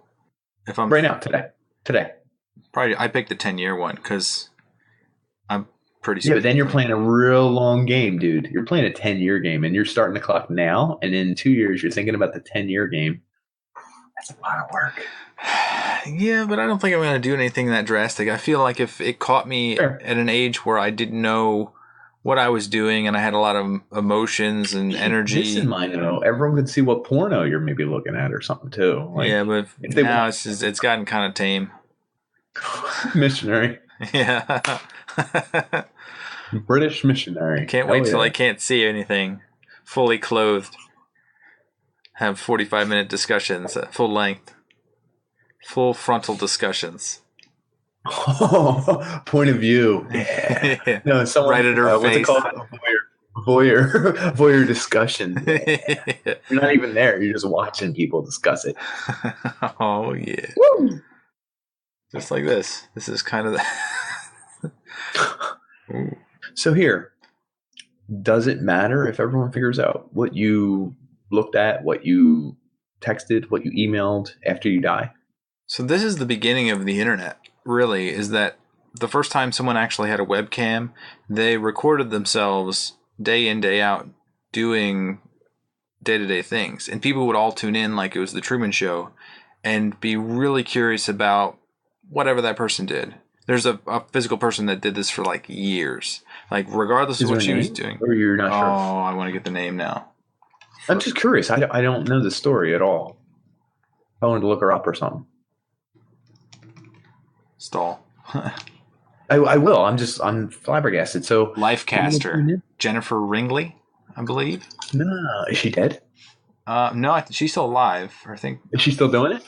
[SPEAKER 1] If I'm
[SPEAKER 2] right now, today.
[SPEAKER 1] probably, I picked the 10-year one because I'm pretty.
[SPEAKER 2] Yeah, but then you're playing a real long game, dude. You're playing a 10-year game, and you're starting the clock now, and in 2 years, you're thinking about the 10-year game. That's a lot of work.
[SPEAKER 1] Yeah, but I don't think I'm going to do anything that drastic. I feel like if it caught me
[SPEAKER 2] Sure.
[SPEAKER 1] at an age where I didn't know what I was doing and I had a lot of emotions and energy.
[SPEAKER 2] This in mind, though, everyone could see what porno you're maybe looking at or something too. Like,
[SPEAKER 1] yeah, but
[SPEAKER 2] if they
[SPEAKER 1] now it's gotten kind of tame.
[SPEAKER 2] missionary,
[SPEAKER 1] Yeah.
[SPEAKER 2] British missionary.
[SPEAKER 1] Can't wait till I can't see anything. Fully clothed. Have 45-minute discussions at full length. Full frontal discussions.
[SPEAKER 2] Oh, point of view. Yeah.
[SPEAKER 1] Yeah.
[SPEAKER 2] No, someone
[SPEAKER 1] Right at her
[SPEAKER 2] what's it
[SPEAKER 1] face.
[SPEAKER 2] called? Voyeur discussion. You're not even there. You're just watching people discuss it.
[SPEAKER 1] Oh yeah.
[SPEAKER 2] Woo!
[SPEAKER 1] Just like this. This is kind of the
[SPEAKER 2] So here, does it matter if everyone figures out what you looked at, what you texted, what you emailed after you die?
[SPEAKER 1] So this is the beginning of the internet, really, is that the first time someone actually had a webcam, they recorded themselves day in, day out doing day-to-day things. And people would all tune in like it was the Truman Show and be really curious about whatever that person did. There's a physical person that did this for like years. Like regardless of what she was doing.
[SPEAKER 2] Or you're not sure?
[SPEAKER 1] Oh, I want to get the name now.
[SPEAKER 2] I'm just curious. I don't know the story at all. I wanted to look her up or something.
[SPEAKER 1] Stall.
[SPEAKER 2] I will. I'm flabbergasted. So
[SPEAKER 1] Lifecaster. Jennifer Ringley, I believe.
[SPEAKER 2] No, is she dead?
[SPEAKER 1] No, she's still alive. I think.
[SPEAKER 2] Is she still doing it?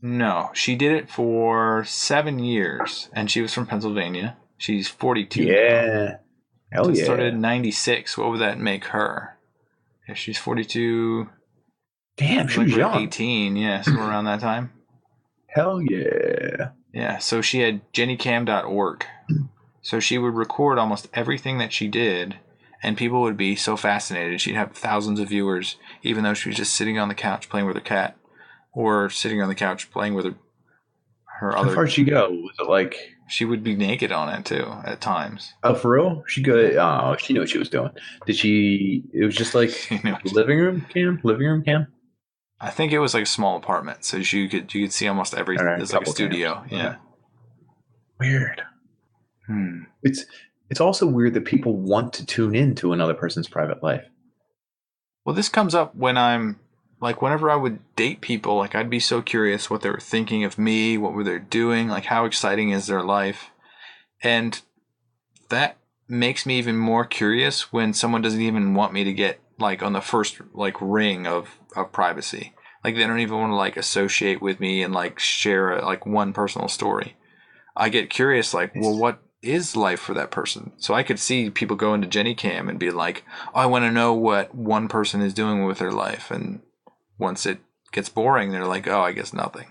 [SPEAKER 1] No, she did it for 7 years, and she was from Pennsylvania. She's 42.
[SPEAKER 2] Yeah. Hell yeah.
[SPEAKER 1] Started in 96. What would that make her? If she's 42.
[SPEAKER 2] Damn, she was young.
[SPEAKER 1] 18, yeah, somewhere around that time.
[SPEAKER 2] Hell yeah.
[SPEAKER 1] Yeah, so she had jennycam.org. So she would record almost everything that she did, and people would be so fascinated. She'd have thousands of viewers, even though she was just sitting on the couch playing with her cat, or sitting on the couch playing with her other.
[SPEAKER 2] How far did she go? Was it like?
[SPEAKER 1] She would be naked on it too at times.
[SPEAKER 2] Oh, for real? She good? Oh, she knew what she was doing. Did she? It was just like living room cam.
[SPEAKER 1] I think it was like a small apartment, so you could see almost everything.
[SPEAKER 2] Right,
[SPEAKER 1] It's like a studio. Yeah.
[SPEAKER 2] Weird. It's also weird that people want to tune into another person's private life.
[SPEAKER 1] Well, this comes up when I'm like, whenever I would date people, like I'd be so curious what they were thinking of me, what were they doing, like how exciting is their life, and that makes me even more curious when someone doesn't even want me to get like on the first like ring of privacy. Like they don't even want to like associate with me and like share like one personal story. I get curious, like, well, what is life for that person? So I could see people go into JennyCam and be like, oh, I want to know what one person is doing with their life. And once it gets boring, they're like, oh, I guess nothing.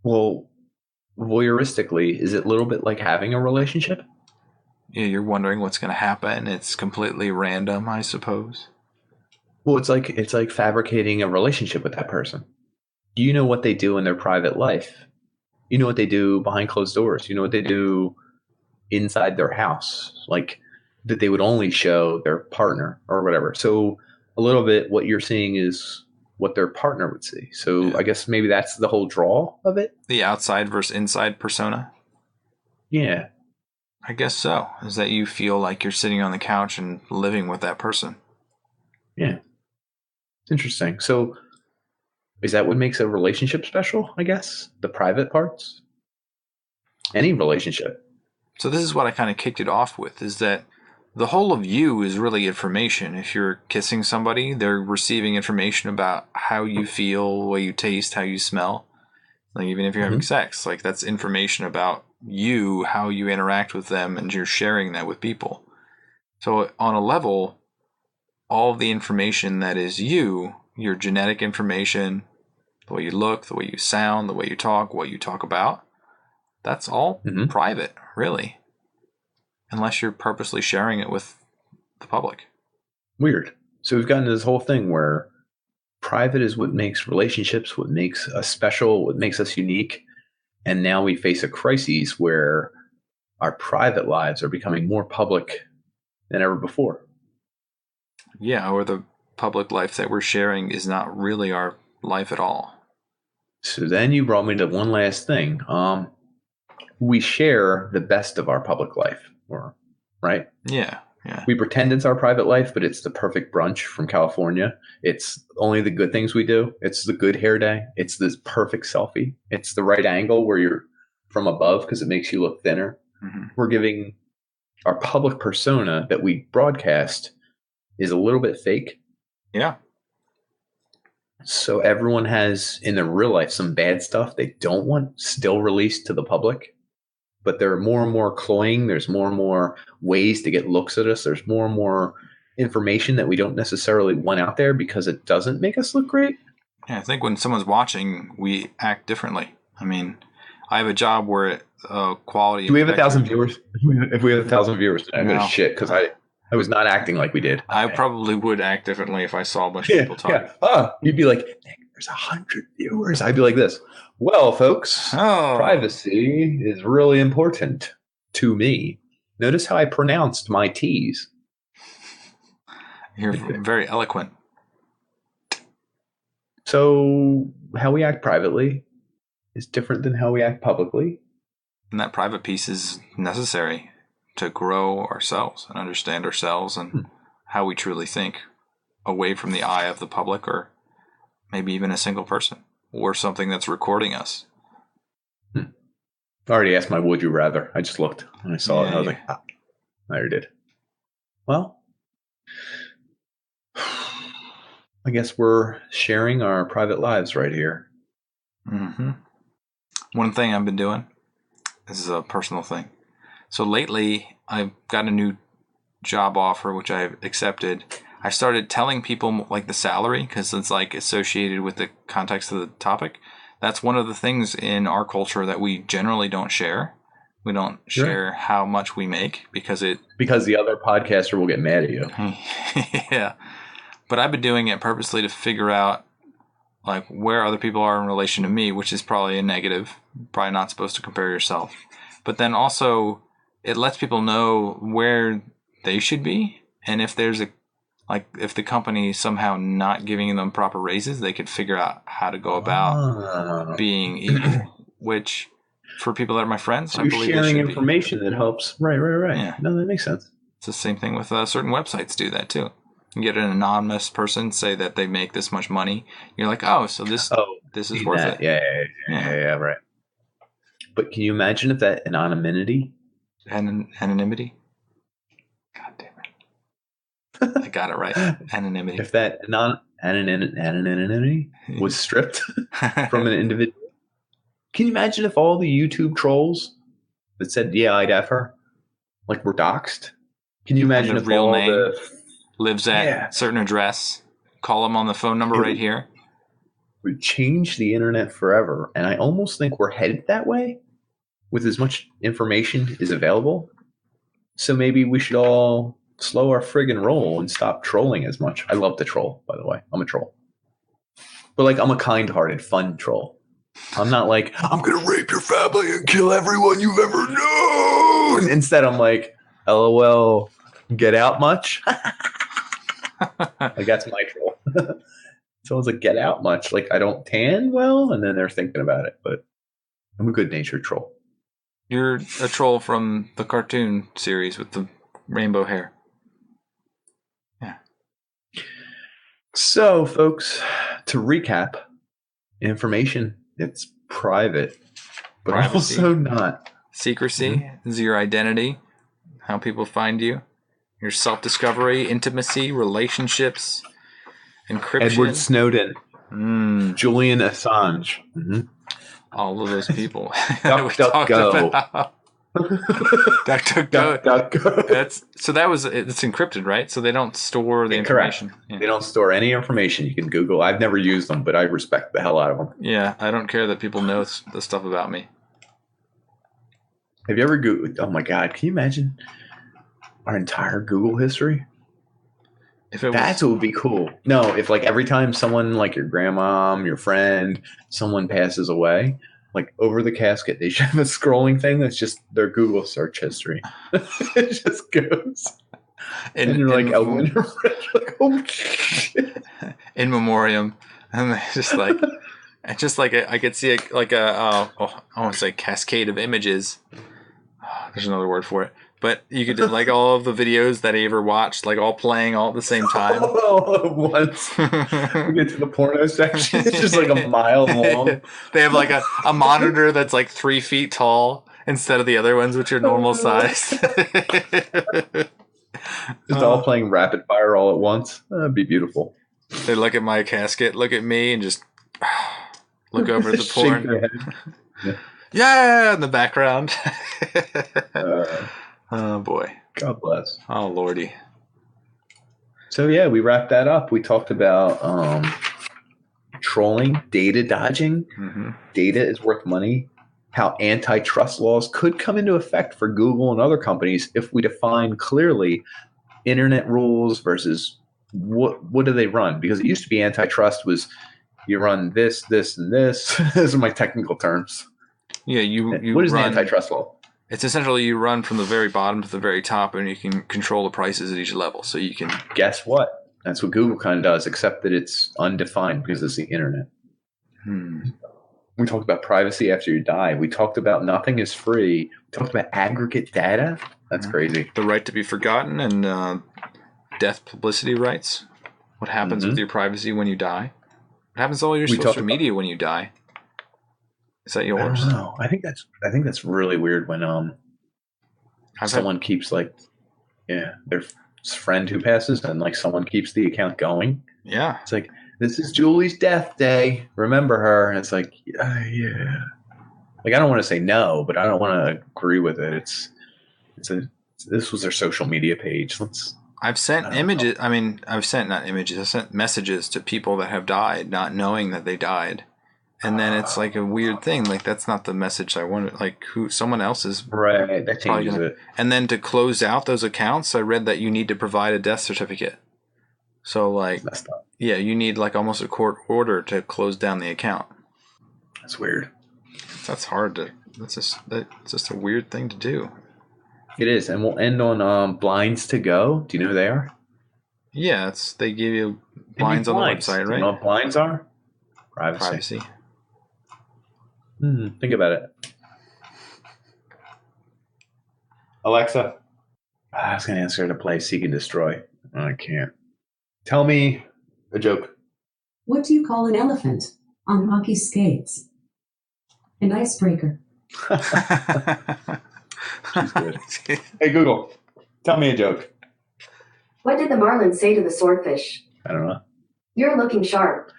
[SPEAKER 2] Well, voyeuristically, is it a little bit like having a relationship?
[SPEAKER 1] Yeah, you're wondering what's going to happen. It's completely random, I suppose.
[SPEAKER 2] Well, it's like fabricating a relationship with that person. You know what they do in their private life. You know what they do behind closed doors. You know what they do inside their house, like that they would only show their partner or whatever. So a little bit what you're seeing is what their partner would see. So yeah. I guess maybe that's the whole draw of it.
[SPEAKER 1] The outside versus inside persona.
[SPEAKER 2] Yeah.
[SPEAKER 1] I guess so. Is that you feel like you're sitting on the couch and living with that person.
[SPEAKER 2] Yeah. It's interesting. So is that what makes a relationship special, I guess? The private parts? Any relationship.
[SPEAKER 1] So this is what I kind of kicked it off with, is that the whole of you is really information. If you're kissing somebody, they're receiving information about how you feel, the way you taste, how you smell. Like even if you're having sex, like that's information about you, how you interact with them, and you're sharing that with people. So on a level, all of the information that is you, your genetic information, the way you look, the way you sound, the way you talk, what you talk about, that's all private, really. Unless you're purposely sharing it with the public.
[SPEAKER 2] Weird. So we've gotten this whole thing where private is what makes relationships, what makes us special, what makes us unique. And now we face a crisis where our private lives are becoming more public than ever before.
[SPEAKER 1] Yeah, or the public life that we're sharing is not really our life at all.
[SPEAKER 2] So then you brought me to one last thing. We share the best of our public life, right?
[SPEAKER 1] Yeah.
[SPEAKER 2] We pretend it's our private life, but it's the perfect brunch from California. It's only the good things we do. It's the good hair day. It's this perfect selfie. It's the right angle where you're from above because it makes you look thinner.
[SPEAKER 1] Mm-hmm.
[SPEAKER 2] We're giving our public persona that we broadcast is a little bit fake.
[SPEAKER 1] Yeah.
[SPEAKER 2] So everyone has in their real life some bad stuff they don't want still released to the public. But there are more and more cloying. There's more and more ways to get looks at us. There's more and more information that we don't necessarily want out there because it doesn't make us look great.
[SPEAKER 1] Yeah, I think when someone's watching, we act differently. I mean, I have a job where quality.
[SPEAKER 2] Do we have 1,000 viewers? If we have 1,000 viewers, I'm going to shit because I was not acting like we did.
[SPEAKER 1] I probably would act differently if I saw a bunch of people talking.
[SPEAKER 2] Yeah. You'd be like, there's 100 viewers. I'd be like this. Well, folks, privacy is really important to me. Notice how I pronounced my T's.
[SPEAKER 1] You're very eloquent.
[SPEAKER 2] So how we act privately is different than how we act publicly.
[SPEAKER 1] And that private piece is necessary to grow ourselves and understand ourselves and how we truly think away from the eye of the public or maybe even a single person or something that's recording us.
[SPEAKER 2] I already asked my would you rather. I just looked and I saw it and I was like, I already did. Well, I guess we're sharing our private lives right here.
[SPEAKER 1] Mm-hmm. One thing I've been doing, this is a personal thing. So lately, I've got a new job offer, which I've accepted. I started telling people like the salary because it's like associated with the context of the topic. That's one of the things in our culture that we generally don't share. We don't share how much we make because the other podcaster will get mad at you. Yeah. But I've been doing it purposely to figure out like where other people are in relation to me, which is probably a negative. Probably not supposed to compare yourself. But then also it lets people know where they should be. And if there's if the company is somehow not giving them proper raises, they could figure out how to go about being equal, which for people that are my friends, I believe
[SPEAKER 2] sharing information that helps. Right.
[SPEAKER 1] Yeah.
[SPEAKER 2] No, that makes sense.
[SPEAKER 1] It's the same thing with certain websites do that too. You get an anonymous person say that they make this much money. You're like, so this is worth it.
[SPEAKER 2] Yeah, right. But can you imagine if that anonymity?
[SPEAKER 1] Anonymity? God damn it. I got it right. Anonymity.
[SPEAKER 2] If that anonymity was stripped from an individual. Can you imagine if all the YouTube trolls that said, yeah, I'd F her, like were doxxed? Can you imagine if
[SPEAKER 1] real
[SPEAKER 2] all
[SPEAKER 1] name lives at a certain address, call them on the phone number right here?
[SPEAKER 2] Would change the internet forever. And I almost think we're headed that way with as much information is available. So maybe we should all slow our friggin' roll and stop trolling as much. I love to troll, by the way. I'm a troll. But like I'm a kind-hearted, fun troll. I'm not like, I'm going to rape your family and kill everyone you've ever known. Instead, I'm like, LOL, get out much? Like, that's my troll. Someone's like, get out much? Like, I don't tan well? And then they're thinking about it. But I'm a good-natured troll.
[SPEAKER 1] You're a troll from the cartoon series with the rainbow hair. Yeah.
[SPEAKER 2] So, folks, to recap, information, it's private, but
[SPEAKER 1] Privacy.
[SPEAKER 2] Also not.
[SPEAKER 1] Secrecy is your identity, how people find you, your self-discovery, intimacy, relationships, encryption.
[SPEAKER 2] Edward Snowden, Julian Assange.
[SPEAKER 1] All of those people.
[SPEAKER 2] DuckDuckGo.
[SPEAKER 1] DuckDuckGo. It's encrypted, right? So they don't store the information.
[SPEAKER 2] Yeah. They don't store any information. You can Google. I've never used them, but I respect the hell out of them.
[SPEAKER 1] Yeah, I don't care that people know the stuff about me.
[SPEAKER 2] Have you ever Googled? Oh my God, can you imagine our entire Google history?
[SPEAKER 1] If it
[SPEAKER 2] That's
[SPEAKER 1] was,
[SPEAKER 2] what would be cool. No, if like every time someone like your grandma, your friend, someone passes away, like over the casket, they should have a scrolling thing that's just their Google search history. It just goes. And you're like, oh, when you're like, oh shit.
[SPEAKER 1] in memoriam, and it's just like I could see I want to say cascade of images. There's another word for it, but you could like all of the videos that he ever watched, like all playing all at the same time.
[SPEAKER 2] All at once. We get to the porno section. It's just like a mile long.
[SPEAKER 1] They have like a monitor that's like 3 feet tall instead of the other ones, which are normal size.
[SPEAKER 2] Just all playing rapid fire all at once. That'd be beautiful.
[SPEAKER 1] They look at my casket, look at me, and just look over at the
[SPEAKER 2] Shake their
[SPEAKER 1] porn.
[SPEAKER 2] head.
[SPEAKER 1] Yeah, in the background. Oh boy.
[SPEAKER 2] God bless.
[SPEAKER 1] Oh lordy.
[SPEAKER 2] So yeah, we wrapped that up. We talked about trolling, data dodging.
[SPEAKER 1] Mm-hmm.
[SPEAKER 2] Data is worth money. How antitrust laws could come into effect for Google and other companies if we define clearly internet rules versus what do they run? Because it used to be antitrust was you run this, this, and this. Those are my technical terms.
[SPEAKER 1] Yeah, you
[SPEAKER 2] what is
[SPEAKER 1] run,
[SPEAKER 2] an antitrust law?
[SPEAKER 1] It's essentially you run from the very bottom to the very top, and you can control the prices at each level. So you can
[SPEAKER 2] Guess what? That's what Google kind of does, except that it's undefined because it's the internet. We talked about privacy after you die. We talked about nothing is free. We talked about aggregate data. That's crazy.
[SPEAKER 1] The right to be forgotten and death publicity rights. What happens with your privacy when you die? What happens to all your social media when you die? Is that yours?
[SPEAKER 2] I don't know. I think that's really weird when someone keeps like their friend who passes and like someone keeps the account going.
[SPEAKER 1] Yeah.
[SPEAKER 2] It's like, this is Julie's death day. Remember her. And it's like, yeah. Like, I don't want to say no, but I don't want to agree with it. This was their social media page.
[SPEAKER 1] I've sent images. I mean, I've sent not images. I sent messages to people that have died, not knowing that they died. And then it's like a weird thing. Like, that's not the message I wanted. Like, someone else is.
[SPEAKER 2] Right. That changes it.
[SPEAKER 1] And then to close out those accounts, I read that you need to provide a death certificate. So, like, yeah, you need like almost a court order to close down the account.
[SPEAKER 2] That's weird.
[SPEAKER 1] That's hard to. That's just a weird thing to do.
[SPEAKER 2] It is, and we'll end on blinds to go. Do you know who they are?
[SPEAKER 1] Yeah, they give you blinds on the website, right?
[SPEAKER 2] You know what blinds are? Privacy. Think about it. Alexa. I was going to answer to play Seek and Destroy. I can't. Tell me a joke.
[SPEAKER 3] What do you call an elephant on hockey skates? An icebreaker.
[SPEAKER 2] She's good. Hey, Google, tell me a joke.
[SPEAKER 4] What did the marlin say to the swordfish?
[SPEAKER 2] I don't know.
[SPEAKER 4] You're looking sharp.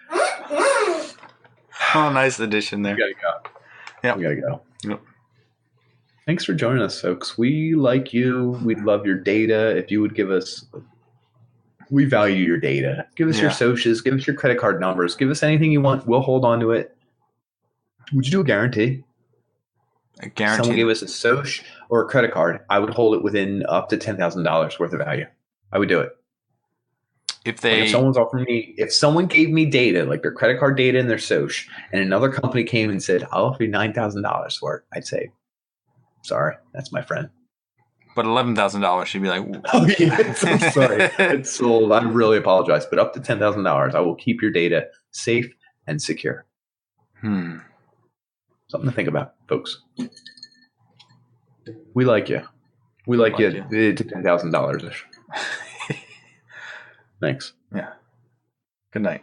[SPEAKER 1] Oh, nice addition there.
[SPEAKER 2] We gotta go.
[SPEAKER 1] Yeah,
[SPEAKER 2] we gotta go.
[SPEAKER 1] Yep.
[SPEAKER 2] Thanks for joining us, folks. We like you. We'd love your data. If you would give us, we value your data. Give us your socials. Give us your credit card numbers. Give us anything you want. We'll hold on to it. Would you do a guarantee?
[SPEAKER 1] A guarantee.
[SPEAKER 2] Someone gave us a soch or a credit card, I would hold it within up to $10,000 worth of value. I would do it. If someone's offering me, if someone gave me data, like their credit card data and their soch, and another company came and said, I'll offer you $9,000 for it, I'd say, sorry, that's my friend.
[SPEAKER 1] But $11,000, she'd be like,
[SPEAKER 2] oh yeah, I'm sorry, it's sold. I really apologize, but up to $10,000, I will keep your data safe and secure. Something to think about, folks. We like you. We like you to $10,000 ish. Thanks.
[SPEAKER 1] Yeah. Good night.